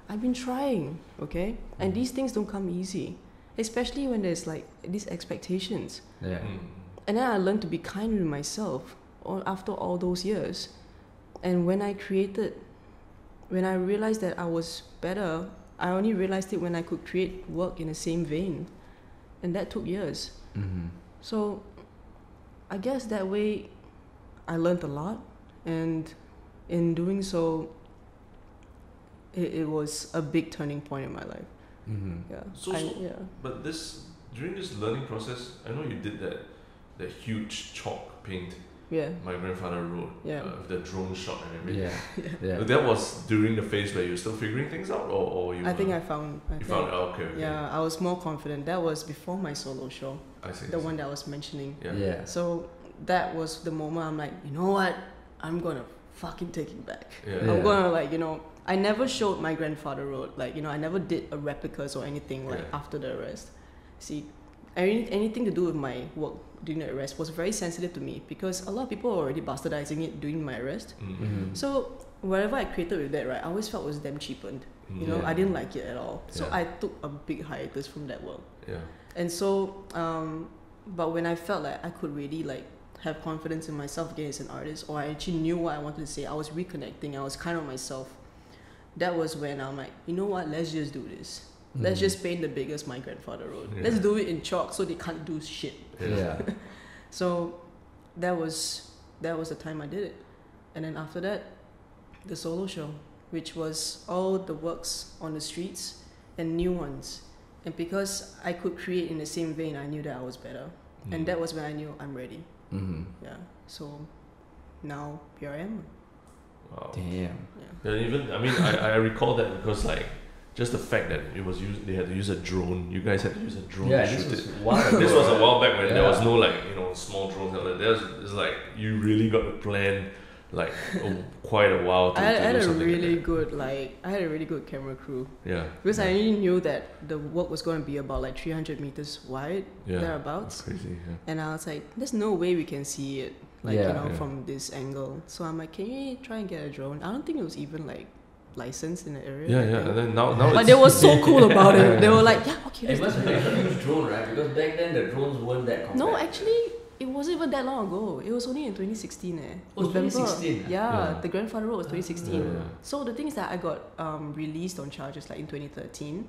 I've been trying, okay? And these things don't come easy, especially when there's, like, these expectations. Yeah. And then I learned to be kind with myself after all those years. And when I realized that I was better, I only realized it when I could create work in the same vein. And that took years. So I guess that way I learned a lot. And in doing so, it was a big turning point in my life. Yeah. But during this learning process, I know you did that the huge chalk paint Yeah. my grandfather wrote, Yeah. the drone shot and everything. Yeah. That was during the phase where you were still figuring things out, or you? I think I found. You found okay. Yeah, I was more confident. That was before my solo show. I see. The one that I was mentioning. Yeah. So that was the moment I'm like, you know what? I'm gonna fucking take it back. Yeah. I'm gonna like, I never showed my grandfather road. Like, I never did a replicas or anything like after the arrest. See, anything to do with my work during the arrest was very sensitive to me because a lot of people were already bastardizing it during my arrest. Mm-hmm. So whatever I created with that, right, I always felt it was damn cheapened. I didn't like it at all. So I took a big hiatus from that work. Yeah. And so, but when I felt like I could really like have confidence in myself again as an artist, or I actually knew what I wanted to say, I was reconnecting, I was kind of myself. That was when I'm like, you know what, let's just do this. Let's just paint the biggest my grandfather wrote. Yeah. Let's do it in chalk so they can't do shit. Yeah. So that was the time I did it. And then after that, the solo show, which was all the works on the streets and new ones. And because I could create in the same vein, I knew that I was better. And that was when I knew I'm ready. Mm-hmm. Yeah. So now here I am. Wow. Damn. Yeah, even I recall that because like just the fact that it was they had to use a drone. You guys had to use a drone to shoot it. This was a while back when there was no like small drones out there. It's like you really got to plan like quite a while. I had do a something really like good I had a really good camera crew. Yeah. Because I already knew that the work was going to be about like 300 meters wide, thereabouts. That's crazy. Yeah. And I was like, there's no way we can see it, from this angle. So I'm like, can you try and get a drone? I don't think it was even like licensed in the area. Yeah. And then now but they were so cool about it. They were like, yeah, okay. It must be a huge drone, right? Because back then the drones weren't that compact. No, actually, it wasn't even that long ago. It was only in 2016. Oh, 2016? Yeah, the grandfather road was 2016. Yeah. So the thing is that I got released on charges like in 2013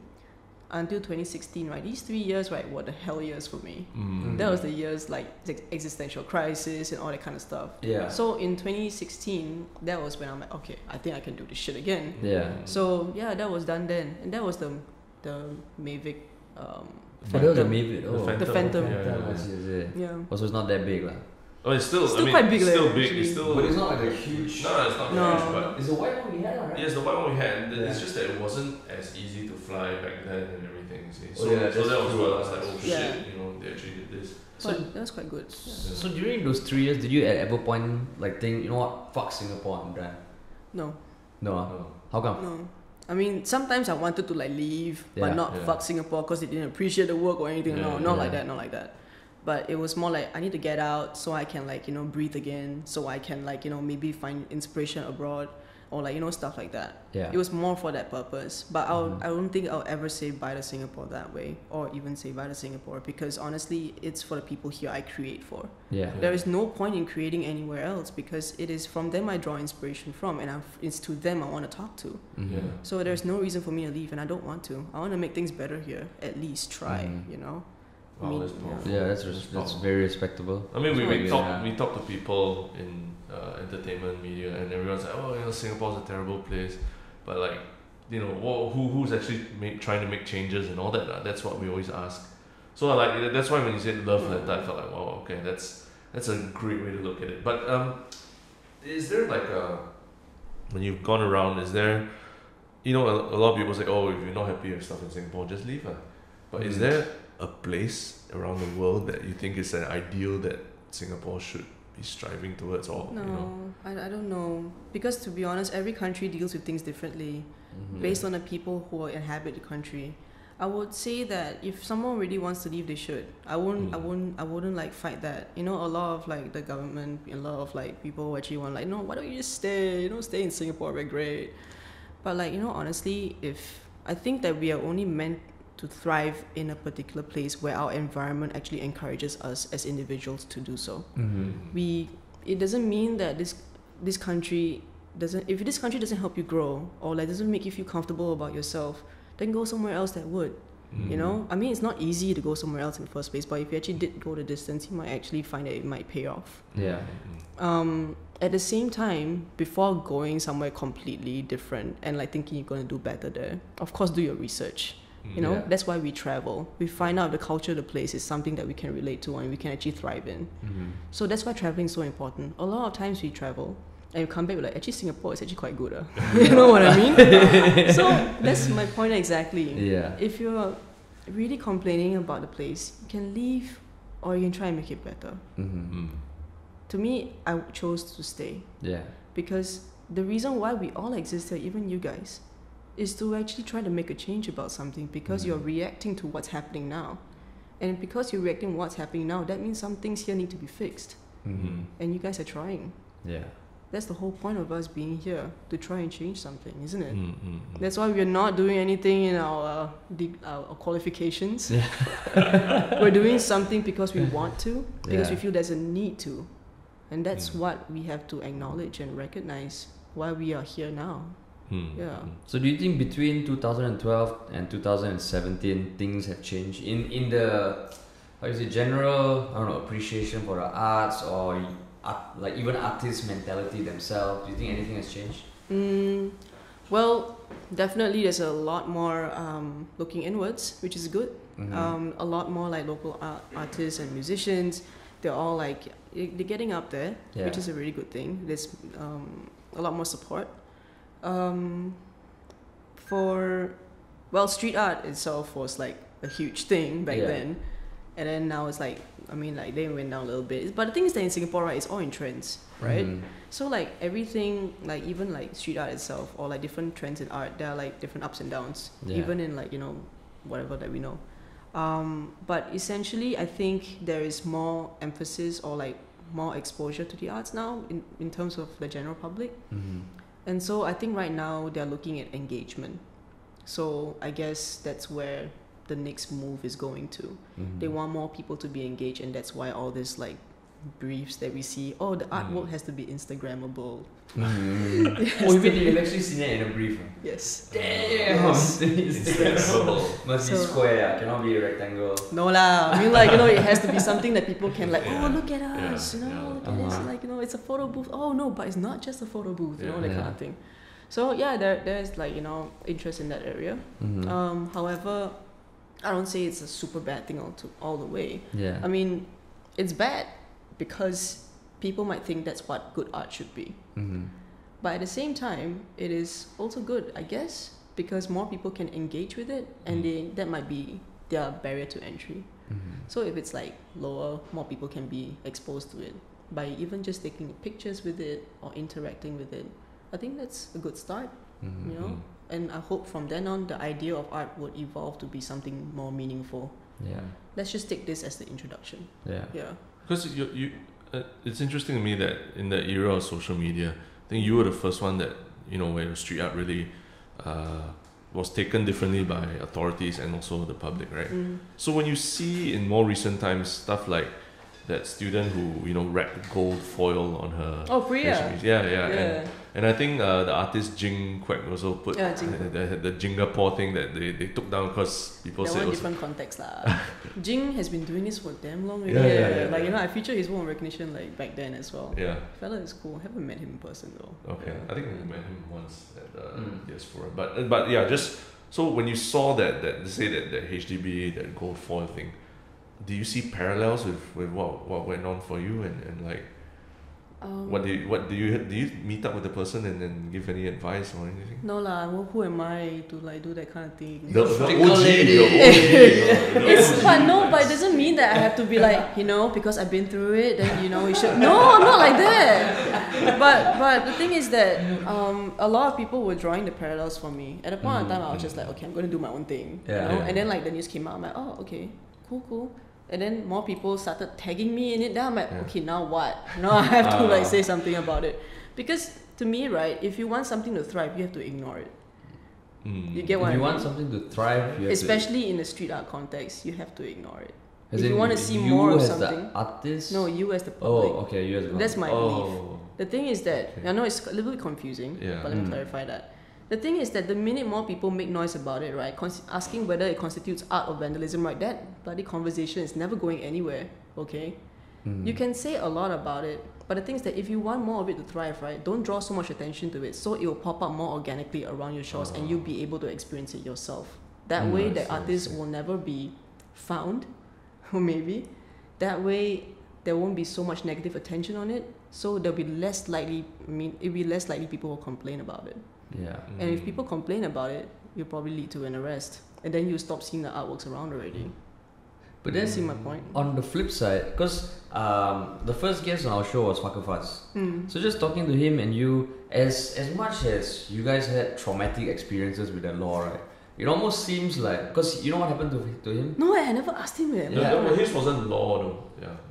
until 2016, right? These 3 years, right, were the hell years for me. That was the years like existential crisis and all that kind of stuff. Yeah. So in 2016, that was when I'm like, okay, I think I can do this shit again. Yeah. So yeah, that was done then, and that was the Mavic. That was a Mavic. Oh, the Phantom. Yeah. Also, it's not that big, lah. Oh, it's still quite big. It's still like, big. actually. It's still. But it's not like a huge. No, it's not huge. But it's the white one we had, right? yes, the white one we had. It's just that it wasn't as easy to fly back then and everything. See? So, Oh, yeah, so that was where I was like, oh Yeah. shit, they actually did this. But that was quite good. Yeah. So during those 3 years, did you at ever point like think, you know what, fuck Singapore, I'm done? No. No. No. How come? No. I mean, sometimes I wanted to like leave, but not fuck Singapore because they didn't appreciate the work or anything. No, not like that. But it was more like I need to get out so I can like breathe again, so I can like maybe find inspiration abroad or like stuff like that. Yeah. It was more for that purpose. But I don't think I'll ever say bye to Singapore that way, or even say bye to Singapore, because honestly, it's for the people here I create for. Yeah. There is no point in creating anywhere else because it is from them I draw inspiration from, and it's to them I want to talk to. Mm-hmm. Yeah. So there's no reason for me to leave, and I don't want to. I want to make things better here. At least try, I Wow, mean, that's powerful. Yeah, that's very respectable. I mean, Yeah. we talk to people in entertainment media, and everyone's like, oh, Singapore's a terrible place, but like, who's actually trying to make changes and all that. That's what we always ask. So like that's why when you said love letter, I felt like, wow, okay, that's a great way to look at it. But is there like when you've gone around, is there, a lot of people say, oh, if you're not happy with stuff in Singapore, just leave. But is there a place around the world that you think is an ideal that Singapore should be striving towards? Or I don't know, because to be honest, every country deals with things differently based on the people who inhabit the country. I would say that if someone really wants to leave, they should. I wouldn't like fight that. A lot of like the government, a lot of like people who actually want like, no, why don't you just stay? Stay in Singapore, we're great. But like honestly, I think that we are only meant to thrive in a particular place where our environment actually encourages us as individuals to do so. It doesn't mean that this country doesn't. If this country doesn't help you grow or like doesn't make you feel comfortable about yourself, then go somewhere else that would. I mean, it's not easy to go somewhere else in the first place, but if you actually did go the distance, you might actually find that it might pay off. Yeah. At the same time, before going somewhere completely different and like thinking you're going to do better there, of course, do your research. You know, that's why we travel. We find out the culture of the place is something that we can relate to and we can actually thrive in. So that's why traveling is so important. A lot of times we travel and we come back with like, actually Singapore is actually quite good. You know what I mean? So that's my point exactly. If you're really complaining about the place, you can leave or you can try and make it better. To me, I chose to stay. Because the reason why we all exist here, even you guys, is to actually try to make a change about something because you're reacting to what's happening now. And because you're reacting to what's happening now, that means some things here need to be fixed. And you guys are trying. That's the whole point of us being here, to try and change something, isn't it? That's why we're not doing anything in our qualifications. We're doing something because we want to, because we feel there's a need to. And that's what we have to acknowledge and recognize why we are here now. So do you think between 2012 and 2017 things have changed in the general, I don't know, appreciation for the arts or like even artists' mentality themselves? Do you think anything has changed? Well, definitely there's a lot more looking inwards, which is good. A lot more like local artists and musicians. They're all like, they're getting up there, which is a really good thing. There's a lot more support. Street art itself was like a huge thing back then. And then now it's like, I mean, like they went down a little bit. But the thing is that in Singapore, right, it's all in trends, right? So like everything, like even like street art itself or like different trends in art, there are like different ups and downs, even in like, you know, whatever that we know. But essentially, I think there is more emphasis or like more exposure to the arts now in terms of the general public. And so I think right now they're looking at engagement. So I guess that's where the next move is going to. They want more people to be engaged, and that's why all this like briefs that we see, the artwork has to be Instagrammable. You've actually seen it in a brief? Yes. Damn! Instagrammable. Must be square, cannot be a rectangle. No lah, I mean like, you know, it has to be something that people can like, look at us, you know, look at this, like, you know, it's a photo booth. Oh no, but it's not just a photo booth, you know, that kind of thing. So yeah, there's like, you know, interest in that area. However, I don't say it's a super bad thing all the way. I mean, it's bad because people might think that's what good art should be. But at the same time, it is also good, I guess, because more people can engage with it, and that might be their barrier to entry. So if it's like lower, more people can be exposed to it by even just taking pictures with it or interacting with it. I think that's a good start, you know. And I hope from then on, the idea of art would evolve to be something more meaningful. Let's just take this as the introduction. Because it's interesting to me that in the era of social media, I think you were the first one that, you know, where street art really was taken differently by authorities and also the public, right? So when you see in more recent times stuff like that student who, you know, wrapped gold foil on her. Priya. And I think the artist Jing Kwek also put the Jingapore thing that they took down because people said it was different context lah. Jing has been doing this for damn long. Like, you know, I featured his work on recognition like back then as well. Fella is cool. Haven't met him in person though. I think we met him once at Diaspora. But yeah, just so when you saw that say that HDB, that gold foil thing, do you see parallels with what went on for you and like what do you meet up with the person and then give any advice or anything? No lah, well, who am I to like do that kind of thing? The OG. But it doesn't mean that I have to be like, you know, because I've been through it, then you know you should. No, I'm not like that. But the thing is that a lot of people were drawing the parallels for me. At a point in time, I was just like, okay, I'm going to do my own thing. You know? And then like the news came out, I'm like, oh, okay, cool. And then more people started tagging me in it. Then I'm like, okay, now what? Now I have to like say something about it. Because to me, right, if you want something to thrive, you have to ignore it. You get what I mean? If you want something to thrive, you have especially in the street art context, you have to ignore it. If you want to see more of something, the artist? No, you as the public. Oh, okay, you as the That's my belief. The thing is that I know it's a little bit confusing, but let me clarify that. The thing is that the minute more people make noise about it, right, asking whether it constitutes art or vandalism, right, that bloody conversation is never going anywhere, okay? You can say a lot about it, but the thing is that if you want more of it to thrive, right, don't draw so much attention to it, so it will pop up more organically around your shores and you'll be able to experience it yourself. That way, the I artist see. will never be found, or maybe that way there won't be so much negative attention on it. So there'll be less likely. I mean, it'll be less likely people will complain about it. Yeah. And if people complain about it, you'll probably lead to an arrest, and then you stop seeing the artworks around already. But You then, see my point? on the flip side, because the first guest on our show was Fucker Fuzz. So just talking to him and you, as much as you guys had traumatic experiences with the law, right? It almost seems like, because you know what happened to him? No, I never asked him yet. Yeah, but his wasn't law though.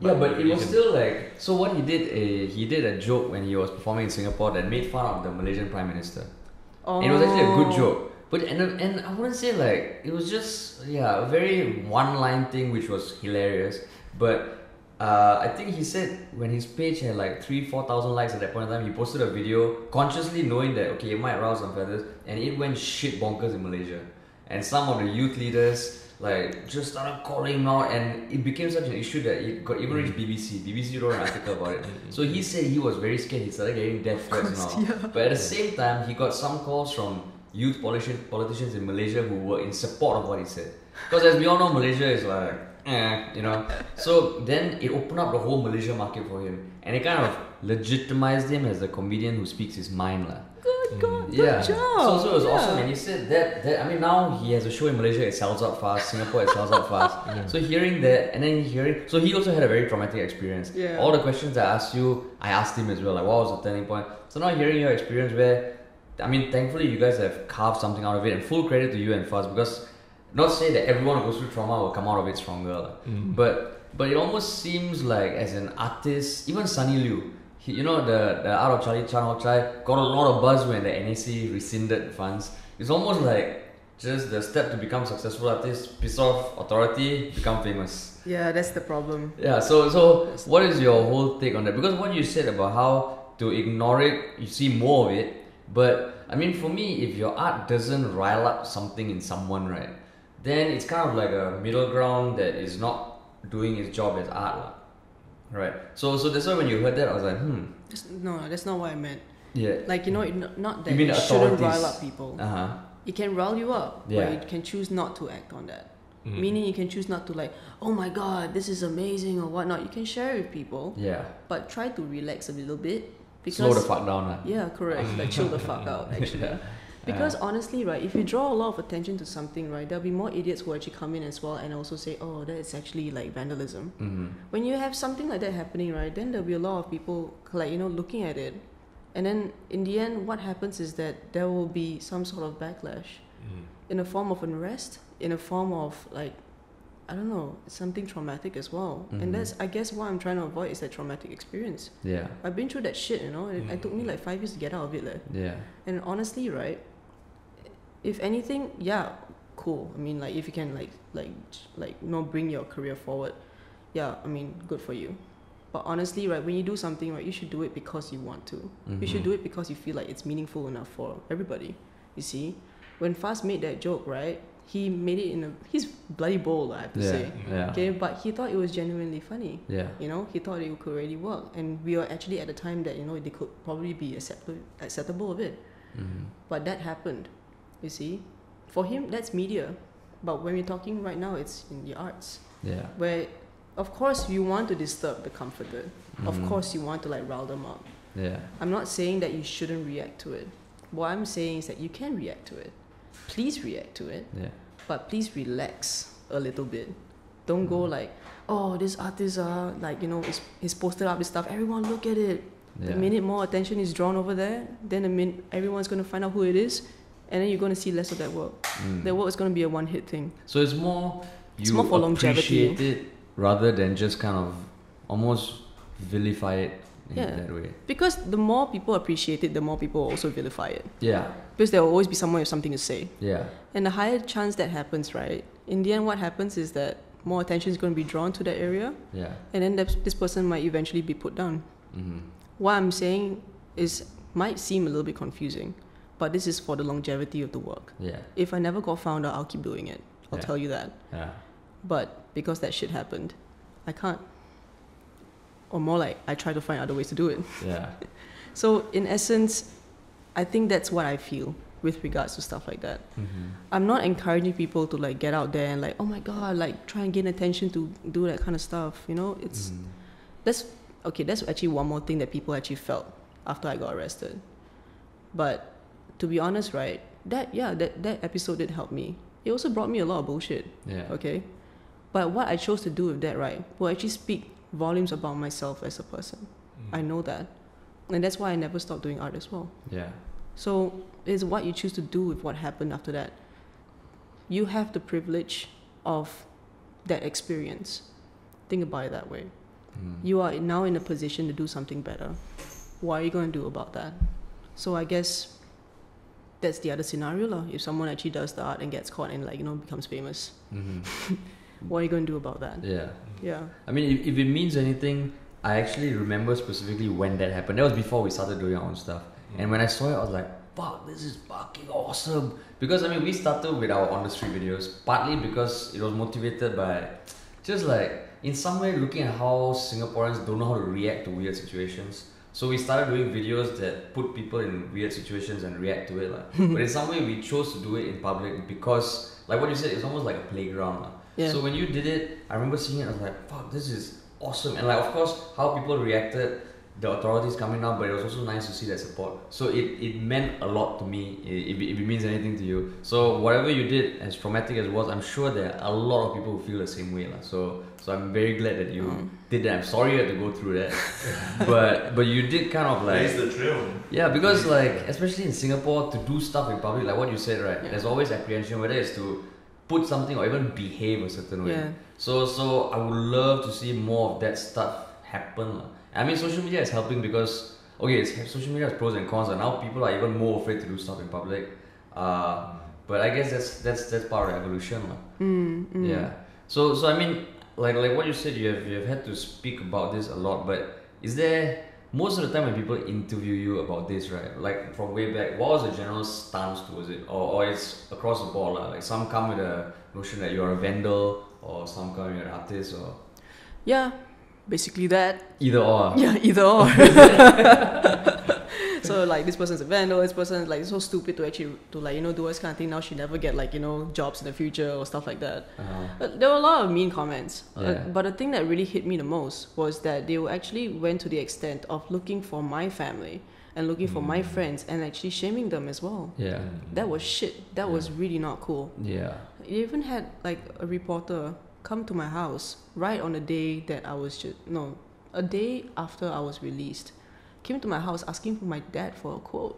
Yeah, but it was still like, so what he did a joke when he was performing in Singapore that made fun of the Malaysian Prime Minister. Oh. And it was actually a good joke. But and I wouldn't say like, it was just, a very one-line thing which was hilarious. But I think he said when his page had like 3,000-4,000 likes at that point in time, he posted a video consciously knowing that, okay, it might rouse some feathers, and it went shit bonkers in Malaysia. And some of the youth leaders like just started calling him out, and it became such an issue that it got even reached BBC. BBC wrote an article about it. So he said he was very scared. He started getting death threats and all. But at the same time, he got some calls from youth politicians in Malaysia who were in support of what he said. Because as we all know, Malaysia is like, So then it opened up the whole Malaysia market for him, and it kind of legitimized him as a comedian who speaks his mind, lah. Good Yeah. job. So it was awesome, and he said that I mean, now he has a show in Malaysia, it sells out fast. Singapore, it sells out fast. So hearing that, and then so he also had a very traumatic experience. Yeah. All the questions I asked you, I asked him as well. Like, what was the turning point? So now hearing your experience, where, I mean, thankfully you guys have carved something out of it, and full credit to you and Fuzz, because not say that everyone who goes through trauma will come out of it stronger, but it almost seems like as an artist, even Sunny Liu. You know, the Art of Charlie Chan Ho Chai got a lot of buzz when the NAC rescinded funds. It's almost like just the step to become successful artist, piss off authority, become famous. Yeah, that's the problem. Yeah, so what is your whole take on that? Because what you said about how to ignore it, you see more of it. But I mean, for me, if your art doesn't rile up something in someone, right, then it's kind of like a middle ground that is not doing its job as art, lah. Right. So that's why when you heard that, I was like, No, that's not what I meant. Yeah. Like, not that You mean it the shouldn't authorities? rile up people. Uh-huh. It can rile you up, Yeah. but you can choose not to act on that. Meaning you can choose not to like, oh my god, this is amazing or whatnot. You can share it with people, Yeah. but try to relax a little bit. Because, Slow the fuck down, lah. Yeah, correct. Like chill the fuck out, actually. Because honestly, right, if you draw a lot of attention to something, right, there'll be more idiots who actually come in as well and also say, oh, that is actually like vandalism. When you have something like that happening, right, then there'll be a lot of people like, looking at it. And then in the end, what happens is that there will be some sort of backlash in a form of an arrest, in a form of like, I don't know, something traumatic as well. And that's, I guess, what I'm trying to avoid is that traumatic experience. Yeah. I've been through that shit, and it took me like 5 years to get out of it. Like. Yeah. And honestly, right, if anything, yeah, cool. I mean, like, if you can bring your career forward, yeah, I mean, good for you. But honestly, right, when you do something, right, you should do it because you want to. You should do it because you feel like it's meaningful enough for everybody. You see, when Fast made that joke, right, he made it he's bloody bold, I have to say. Yeah. Okay, but he thought it was genuinely funny. Yeah. He thought it could really work, and we were actually at the time that they could probably be acceptable of it. But that happened. You see, for him that's media, but when we're talking right now, it's in the arts. Yeah. Where, of course, you want to disturb the comforted. Of course, you want to like rile them up. Yeah. I'm not saying that you shouldn't react to it. What I'm saying is that you can react to it. Please react to it. Yeah. But please relax a little bit. Don't go like, oh, this artist like he's posted up his stuff. Everyone look at it. Yeah. The minute more attention is drawn over there, then the minute everyone's gonna find out who it is, and then you're gonna see less of that work. That work is gonna be a one-hit thing. So it's more more for longevity. Appreciate it rather than just kind of almost vilify it in that way. Because the more people appreciate it, the more people also vilify it. Yeah. Because there will always be someone with something to say. Yeah. And the higher chance that happens, right? In the end, what happens is that more attention is going to be drawn to that area. Yeah. And then this person might eventually be put down. What I'm saying might seem a little bit confusing, but this is for the longevity of the work. Yeah. If I never got found out, I'll keep doing it. I'll tell you that. Yeah. But because that shit happened, I can't. Or more like, I try to find other ways to do it. Yeah. So in essence, I think that's what I feel. with regards to stuff like that. I'm not encouraging people to like get out there and like, oh my god, like try and gain attention to do that kind of stuff. You know, it's that's actually one more thing that people actually felt after I got arrested. But to be honest, right, that episode did help me. It also brought me a lot of bullshit. Yeah. Okay. But what I chose to do with that, right, will actually speak volumes about myself as a person. I know that. And that's why I never stopped doing art as well. Yeah. So it's what you choose to do with what happened after that. You have the privilege of that experience. Think about it that way. You are now in a position to do something better. What are you going to do about that? So I guess that's the other scenario lah. If someone actually does the art and gets caught and like, you know, becomes famous, what are you going to do about that? Yeah. I mean, if it means anything, I actually remember specifically when that happened. That was before we started doing our own stuff. And when I saw it, I was like, fuck, this is fucking awesome. Because I mean, we started with our on the street videos, partly because it was motivated by just like, in some way, looking at how Singaporeans don't know how to react to weird situations. So we started doing videos that put people in weird situations and react to it. But in some way, we chose to do it in public because, like what you said, it's almost like a playground. Yeah. So when you did it, I remember seeing it, I was like, fuck, this is awesome. And like, of course, how people reacted, the authorities coming out, but it was also nice to see that support. So it meant a lot to me, if it means anything to you. So whatever you did, as traumatic as it was, I'm sure there are a lot of people who feel the same way. So I'm very glad that you did that. I'm sorry you had to go through that. but you did kind of like... Blaze the trail. Yeah, because like, especially in Singapore, to do stuff in public, like what you said, right? There's always apprehension, whether it's to put something or even behave a certain way. Yeah. So I would love to see more of that stuff happen. I mean, social media is helping because, social media has pros and cons, and now people are even more afraid to do stuff in public. But I guess that's part of the evolution. Yeah. So I mean, like what you said, you have had to speak about this a lot, but is there, most of the time when people interview you about this, right, like from way back, what was the general stance towards it? Or it's across the board, like some come with a notion that you're a vandal, or some come you're an artist, or... Yeah, basically that. Either or. Yeah, either or. So like, this person's a vandal, this person is like so stupid to actually do this kind of thing. Now she never get like, jobs in the future or stuff like that. But there were a lot of mean comments. But the thing that really hit me the most was that they actually went to the extent of looking for my family and looking for my friends and actually shaming them as well. Yeah. That was shit. That was really not cool. Yeah. You even had like a reporter come to my house right on the day that a day after I was released. Came to my house asking for my dad for a quote.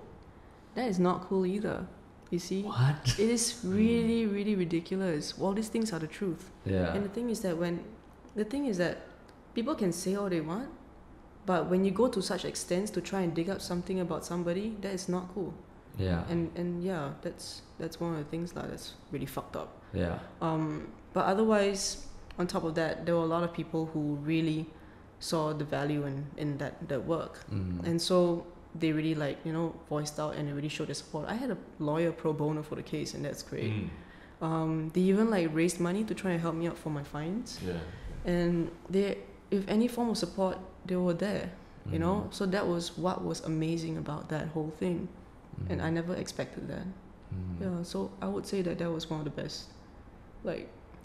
That is not cool either. You see? What? It is really, really ridiculous. All these things are the truth. Yeah. And the thing is that people can say all they want, but when you go to such extents to try and dig up something about somebody, that is not cool. Yeah. And yeah, that's one of the things that's really fucked up. Yeah. But otherwise, on top of that, there were a lot of people who really saw the value in that work. And so they really voiced out and they really showed their support. I had a lawyer pro bono for the case, and that's great. They even raised money to try and help me out for my fines. Yeah. And they, if any form of support, they were there, so that was what was amazing about that whole thing. And I never expected that. Yeah, so I would say that was one of the best,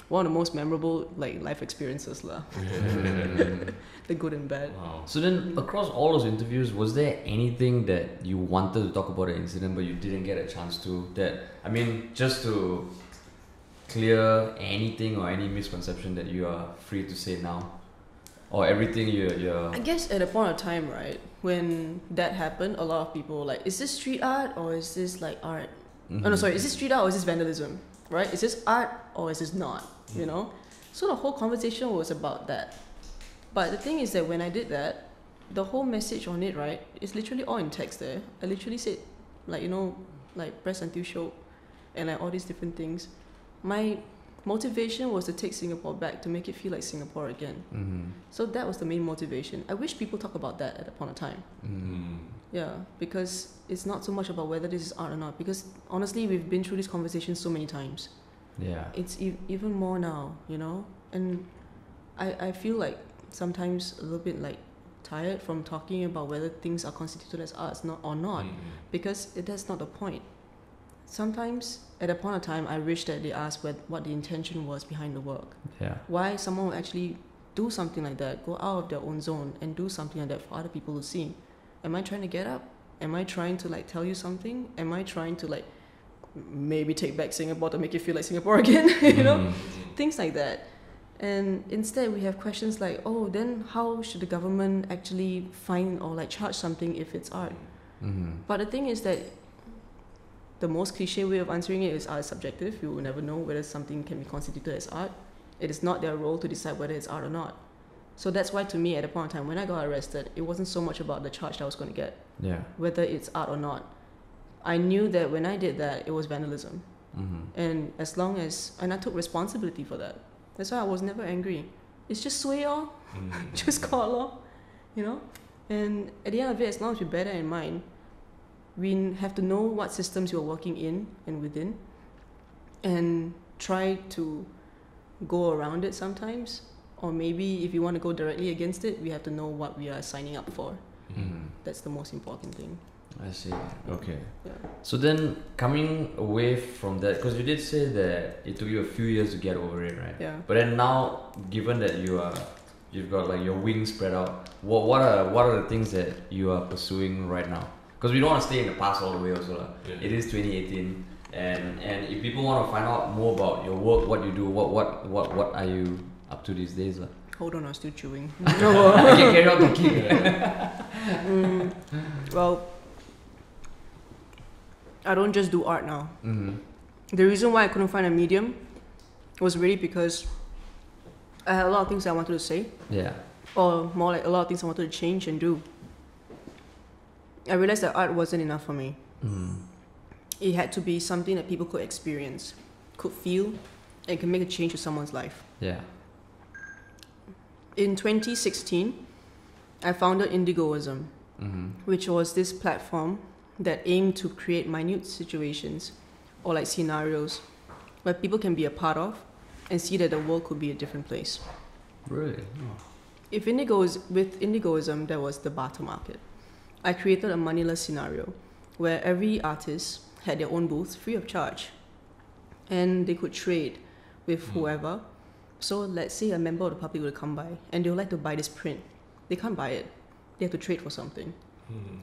one of the most memorable life experiences lah. The good and bad. Wow. So then, across all those interviews, was there anything that you wanted to talk about the incident but you didn't get a chance to? Just to clear anything or any misconception that you are free to say now, or everything you're... I guess at a point of time, right, when that happened, a lot of people were like, is this street art or is this art? Oh no, sorry, is this street art or is this vandalism? Right? Is this art or is this not? So the whole conversation was about that. But the thing is that when I did that, the whole message on it, right, is literally all in text there. I literally said, press until show, and all these different things. My motivation was to take Singapore back, to make it feel like Singapore again. So that was the main motivation. I wish people talk about that at that point of time. Yeah, because it's not so much about whether this is art or not, because honestly, we've been through this conversation so many times. Yeah. It's even more now, and I feel like sometimes a little bit tired from talking about whether things are constituted as arts or not, because that's not the point. sometimes at a point of time, I wish that they asked what the intention was behind the work. Yeah. Why someone would actually do something like that, go out of their own zone and do something like that for other people to see. Am I trying to get up? Am I trying to like tell you something? Am I trying to like maybe take back Singapore to make you feel like Singapore again? You know, things like that. And instead we have questions like, oh, then how should the government actually fine or like charge something if it's art? But the thing is that the most cliche way of answering it is art is subjective. You will never know whether something can be constituted as art. It is not their role to decide whether it's art or not. So that's why, to me, at a point in time, when I got arrested, it wasn't so much about the charge that I was going to get, whether it's art or not. I knew that when I did that, it was vandalism. And as long as, and I took responsibility for that. That's why I was never angry. It's just sway all, just call law, you know? And at the end of it, as long as we bear that in mind, we have to know what systems you're working in and within and try to go around it sometimes. Or maybe if you want to go directly against it, we have to know what we are signing up for. That's the most important thing. I see. Okay. Yeah. So then, coming away from that, because you did say that it took you a few years to get over it, right? Yeah. But then now, given that you've got like your wings spread out, what are the things that you are pursuing right now? Because we don't want to stay in the past all the way also. It is 2018, and if people want to find out more about your work, what you do, what are you up to these days? Hold on, I'm still chewing. I can carry on talking. Well, I don't just do art now. The reason why I couldn't find a medium was really because I had a lot of things I wanted to say. Yeah. Or more like a lot of things I wanted to change and do. I realized that art wasn't enough for me. It had to be something that people could experience, could feel, and can make a change to someone's life. Yeah. In 2016, I founded INDIGOISM, which was this platform that aimed to create minute situations or like scenarios where people can be a part of and see that the world could be a different place. Really? With INDIGOISM, there was the barter market. I created a moneyless scenario where every artist had their own booth free of charge and they could trade with whoever. So let's say a member of the public would come by and they would like to buy this print. They can't buy it. They have to trade for something.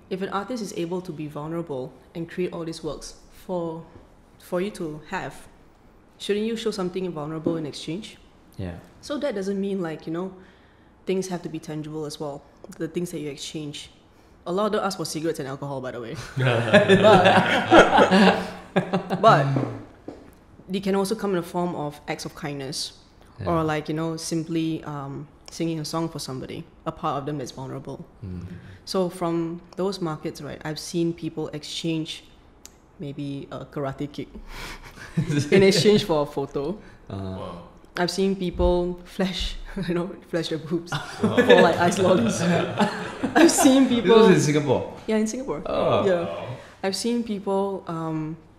If an artist is able to be vulnerable and create all these works for you to have, shouldn't you show something vulnerable in exchange? Yeah. So that doesn't mean like, you know, things have to be tangible as well. The things that you exchange. A lot of them ask for cigarettes and alcohol, by the way. but they can also come in the form of acts of kindness. Or like, you know, simply singing a song for somebody, a part of them that's vulnerable. So from those markets, right, I've seen people exchange maybe a karate kick in exchange for a photo. Wow. I've seen people flash their boobs for like ice lollies. I've seen people... This was in Singapore? Yeah, in Singapore. Oh. Yeah. I've seen people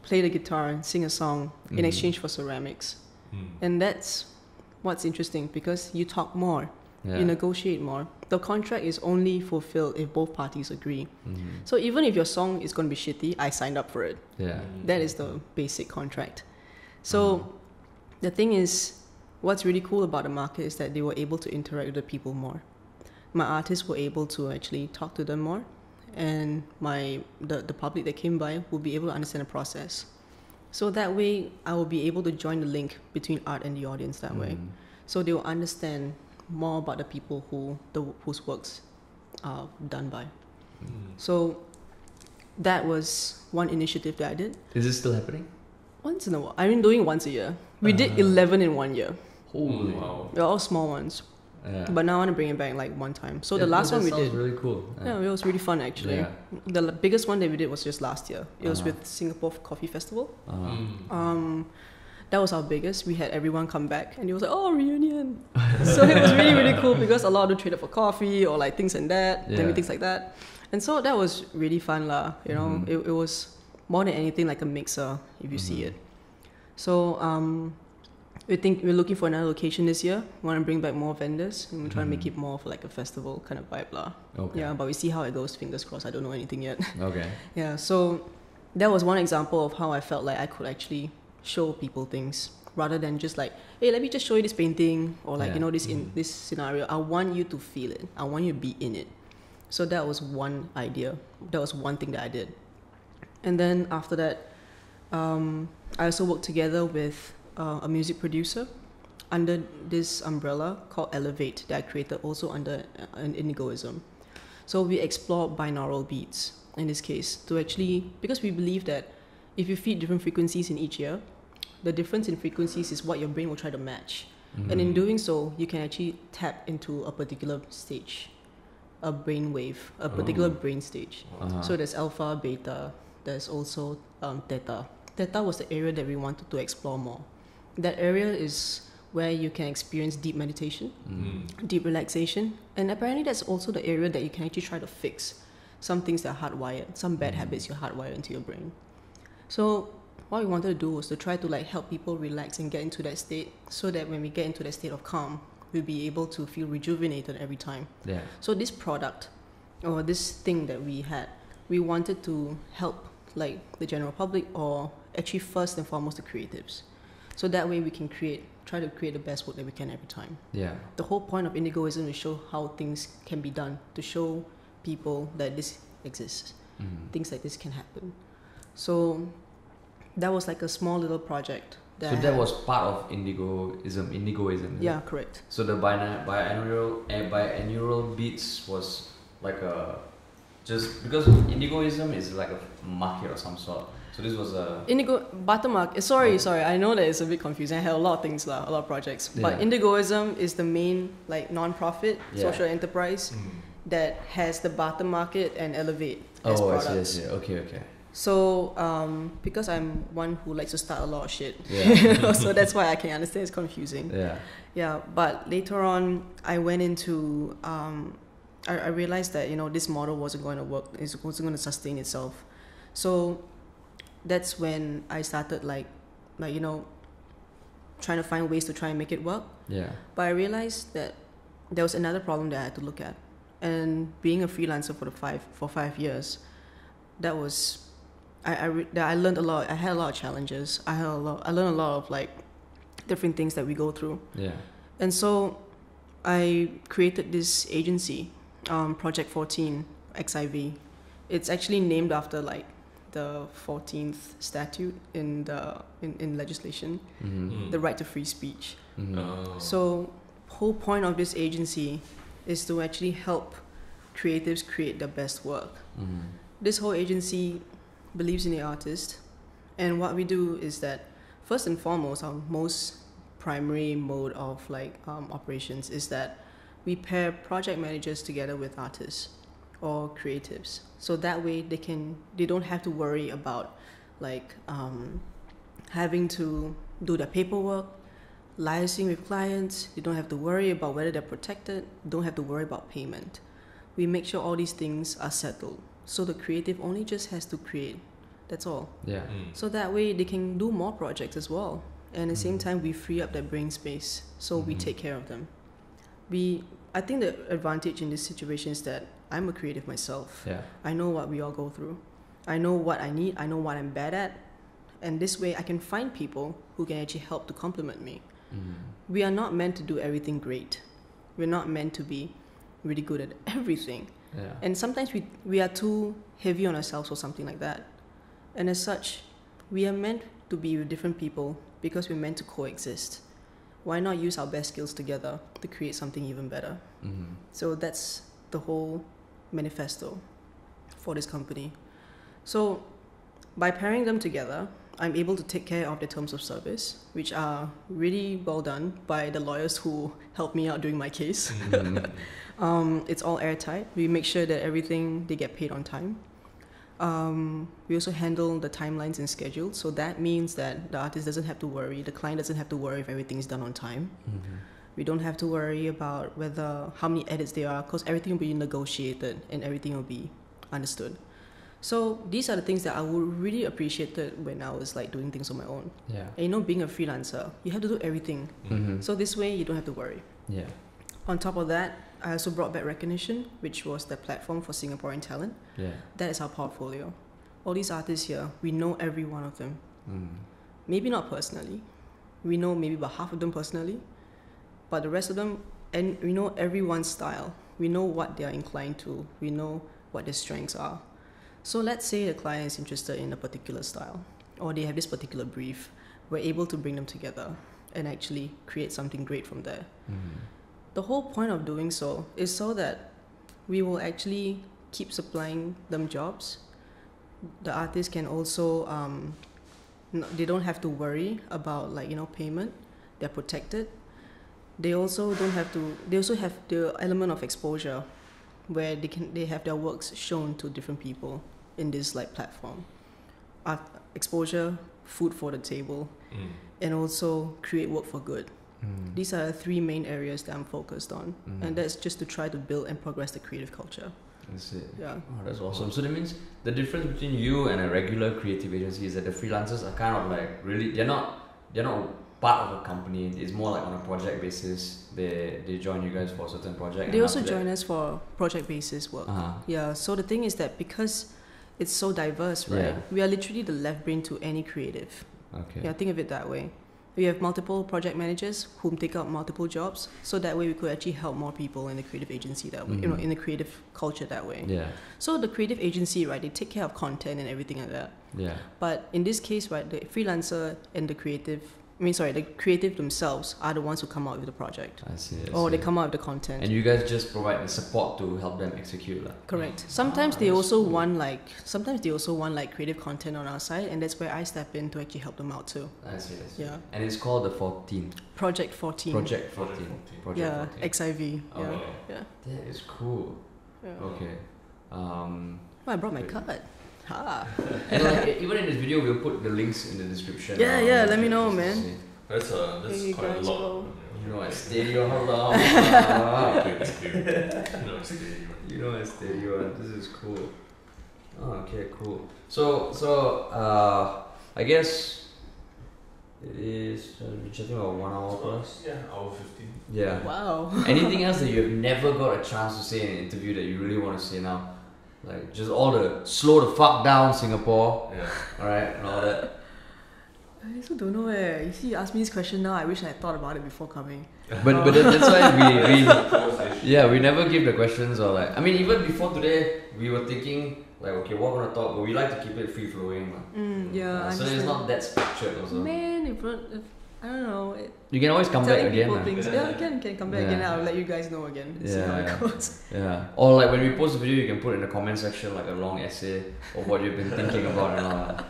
play the guitar and sing a song in exchange for ceramics. And that's what's interesting because you talk more, you negotiate more. The contract is only fulfilled if both parties agree. So even if your song is going to be shitty, I signed up for it. Yeah. That is the basic contract. So the thing is, what's really cool about the market is that they were able to interact with the people more. My artists were able to actually talk to them more, and the public that came by will be able to understand the process. So that way, I will be able to join the link between art and the audience that way. So they will understand more about the people whose works are done by. So that was one initiative that I did. Is this still happening? Once in a while. I've been doing once a year. We did 11 in 1 year. Holy. Wow. They're all small ones. Yeah. But now I want to bring it back like one time. So the last one we did. That really cool. Yeah, it was really fun actually. Yeah. The biggest one that we did was just last year. It was with Singapore Coffee Festival. That was our biggest. We had everyone come back and it was like, oh, reunion. So it was really, really cool because a lot of them traded for coffee or like things and that, things like that. And so that was really fun lah. You know, it was more than anything like a mixer if you see it. So we're looking for another location this year. We want to bring back more vendors and we're trying to make it more of like a festival kind of vibe lah. Okay. Yeah, but we see how it goes. Fingers crossed. I don't know anything yet. Okay. Yeah. So that was one example of how I felt like I could actually show people things rather than just like, hey, let me just show you this painting, or like, this in this scenario. I want you to feel it. I want you to be in it. So that was one idea. That was one thing that I did. And then after that, I also worked together with a music producer under this umbrella called Elevate that I created also under INDIGOISM. So we explore binaural beats in this case to actually, because we believe that if you feed different frequencies in each ear, the difference in frequencies is what your brain will try to match. And in doing so, you can actually tap into a particular stage, a brain wave, a particular brain stage. So there's alpha, beta, there's also theta. Theta was the area that we wanted to explore more. That area is where you can experience deep meditation, deep relaxation, and apparently that's also the area that you can actually try to fix some things that are hardwired, some bad habits you're hardwired into your brain. So what we wanted to do was to try to like help people relax and get into that state, so that when we get into that state of calm, we'll be able to feel rejuvenated every time. Yeah. So this product, or this thing that we had, we wanted to help like the general public, or actually first and foremost the creatives. So that way we can try to create the best work that we can every time. Yeah. The whole point of INDIGOISM is show how things can be done, to show people that this exists. Things like this can happen. So that was like a small little project. So that was part of INDIGOISM. Yeah, correct. So the binaural beats was like a, just because INDIGOISM is like a market or some sort. So this was a Buttermark. Sorry. I know that it's a bit confusing. I had a lot of things, a lot of projects. But INDIGOISM is the main like non-profit social enterprise that has the Bottom Market and Elevate as products. I see. Okay. So because I'm one who likes to start a lot of shit, so that's why I can understand it's confusing. Yeah. But later on, I went into I realized that this model wasn't going to work. It wasn't going to sustain itself. So that's when I started like trying to find ways to try and make it work. Yeah. But I realized that there was another problem that I had to look at, and being a freelancer for 5 years, that was I learned a lot. I had a lot of challenges. I learned a lot of like different things that we go through. Yeah. And so I created this agency, Project 14 XIV. It's actually named after like the 14th statute in legislation, the right to free speech. So whole point of this agency is to actually help creatives create their best work. This whole agency believes in the artist, and what we do is that first and foremost, our most primary mode of like operations is that we pair project managers together with artists or creatives, so that way they don't have to worry about like having to do their paperwork, liaising with clients. They don't have to worry about whether they're protected, don't have to worry about payment. We make sure all these things are settled, so the creative only just has to create. That's all. Yeah. So that way they can do more projects as well, and at the same time we free up their brain space, so we take care of them. I think the advantage in this situation is that I'm a creative myself. Yeah. I know what we all go through. I know what I need. I know what I'm bad at, and this way I can find people who can actually help to complement me. We are not meant to do everything great. We're not meant to be really good at everything. Yeah. And sometimes we are too heavy on ourselves or something like that. And as such, we are meant to be with different people because we're meant to coexist. Why not use our best skills together to create something even better? So that's the whole manifesto for this company. So by pairing them together, I'm able to take care of the terms of service, which are really well done by the lawyers who helped me out during my case. It's all airtight. We make sure that everything, they get paid on time. We also handle the timelines and schedules, so that means that the artist doesn't have to worry, the client doesn't have to worry if everything is done on time. We don't have to worry about how many edits there are, because everything will be negotiated and everything will be understood. So these are the things that I would really appreciate when I was like doing things on my own. Yeah. And being a freelancer, you have to do everything. So this way you don't have to worry. Yeah. On top of that, I also brought back Recognition, which was the platform for Singaporean talent. Yeah. That is our portfolio. all these artists here, we know every one of them. Maybe not personally. We know maybe about half of them personally, but the rest of them, and we know everyone's style. We know what they are inclined to. We know what their strengths are. So let's say a client is interested in a particular style, or they have this particular brief. We're able to bring them together and actually create something great from there. The whole point of doing so is so that we will actually keep supplying them jobs. The artists can also, they don't have to worry about payment. They're protected. They also don't have to, they also have the element of exposure where they have their works shown to different people in this platform. Art exposure, food for the table, and also create work for good. These are the 3 main areas that I'm focused on, and that's just to try to build and progress the creative culture. That's it. Yeah. Oh, that's awesome. So that means the difference between you and a regular creative agency is that the freelancers are kind of really, they're not part of a company. It's more like on a project basis. They join you guys for a certain project. They also join us for project basis work. Yeah. So the thing is that because it's so diverse, right? Yeah. We are literally the left brain to any creative. Okay. Yeah, think of it that way. We have multiple project managers whom take up multiple jobs, so that way we could actually help more people in the creative agency that way, in the creative culture that way. Yeah. So the creative agency, right, they take care of content and everything like that. Yeah. But in this case, right, the freelancer and the creative themselves are the ones who come out with the project. I see. They come out with the content. And you guys just provide the support to help them execute. Correct. Sometimes they also want creative content on our side, and that's where I step in to actually help them out too. I see. Yeah. And it's called the 14. Project 14. Project 14. Yeah, XIV. Yeah. Okay. Yeah. That is cool. Yeah. Okay. I brought my card. And even in this video, we'll put the links in the description. Yeah, let me know, man. That's quite a lot. You know, I stereo. Hold You know, I stereo. This is cool. Oh, okay, cool. So I guess it is. We're chatting about 1 hour plus. Yeah, hour 15. Yeah. Wow. Anything else that you have never got a chance to say in an interview that you really want to say now? Just all the slow the fuck down Singapore. Yeah. Alright, and all that. I also don't know You see, you asked me this question now. I wish I had thought about it before coming. But that's why we never give the questions or even before today we were thinking okay, what we're gonna talk, but we like to keep it free flowing. So it's not that structured also. Man, if I don't know. You can always come back again. Yeah, I can come back again. I'll let you guys know again. See how it goes. Yeah. Or when we post a video, you can put in the comment section a long essay of what you've been thinking about and all that.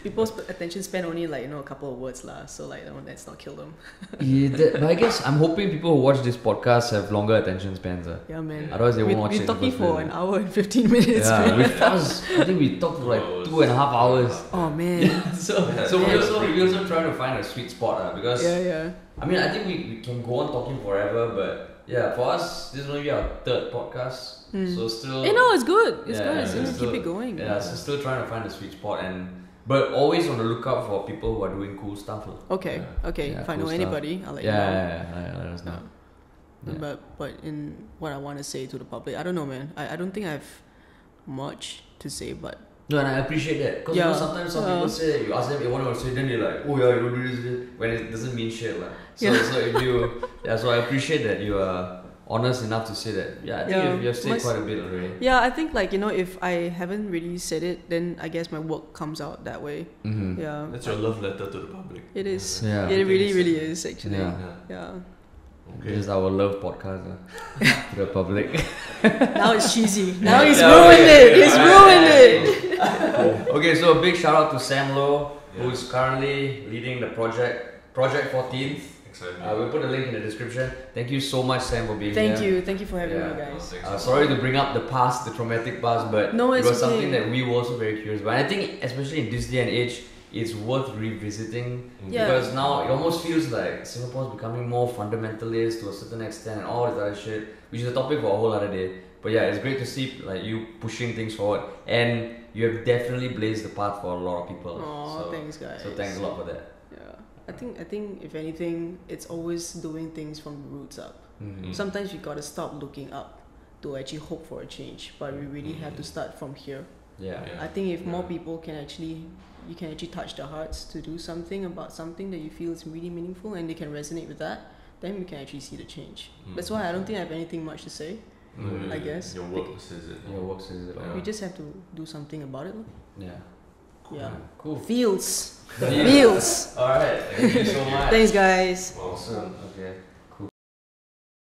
People's attention span only a couple of words so let's not kill them. But I guess I'm hoping people who watch this podcast have longer attention spans. Yeah, man. Otherwise they won't watch it. We're talking for an hour and 15 minutes. Yeah, with us, I think we talked for 2.5 hours. Oh man. So we also trying to find a sweet spot because I think we can go on talking forever, but for us this is only our 3rd podcast, so still. It's good. It's good. Keep it going. Yeah, so still trying to find a sweet spot but always on the lookout for people who are doing cool stuff. Okay. If I know anybody, I'll let you know. Let us know. But in what I want to say to the public, I don't know, man. I don't think I have much to say, but. No, and I appreciate that because sometimes some people say you ask them what to say, then they're like, oh yeah, you don't do this, when it doesn't mean shit So if you so I appreciate that you are honest enough to say that. I think you have said quite a bit already. I think if I haven't really said it, then I guess my work comes out that way. That's your love letter to the public. It is. It really is actually. Yeah. Okay. This is our love podcast to the public. Now it's cheesy. Now he's ruined it. He's ruined it. Okay, so a big shout out to Sam Low, who's currently leading the project 14. We'll put a link in the description. Thank you so much, Sam, for being here. Thank you for having me, guys. Sorry to bring up the past, the traumatic past, but it was something that we were also very curious about. I think, especially in this day and age, it's worth revisiting because now it almost feels like Singapore is becoming more fundamentalist to a certain extent and all this other shit, which is a topic for a whole other day. But it's great to see you pushing things forward, and you have definitely blazed the path for a lot of people. Thanks, guys. So thanks a lot for that. I think if anything, it's always doing things from the roots up. Sometimes you gotta stop looking up to actually hope for a change, but we really have to start from here. Yeah. I think if more people can actually, you can actually touch their hearts to do something about something that you feel is really meaningful and they can resonate with that, then we can actually see the change. That's why I don't think I have anything much to say. I guess your work says it. Your work says it all. we just have to do something about it. Yeah. Yeah. Cool. Feels. Feels. Alright, thank you so much. Thanks, guys. Awesome. Okay.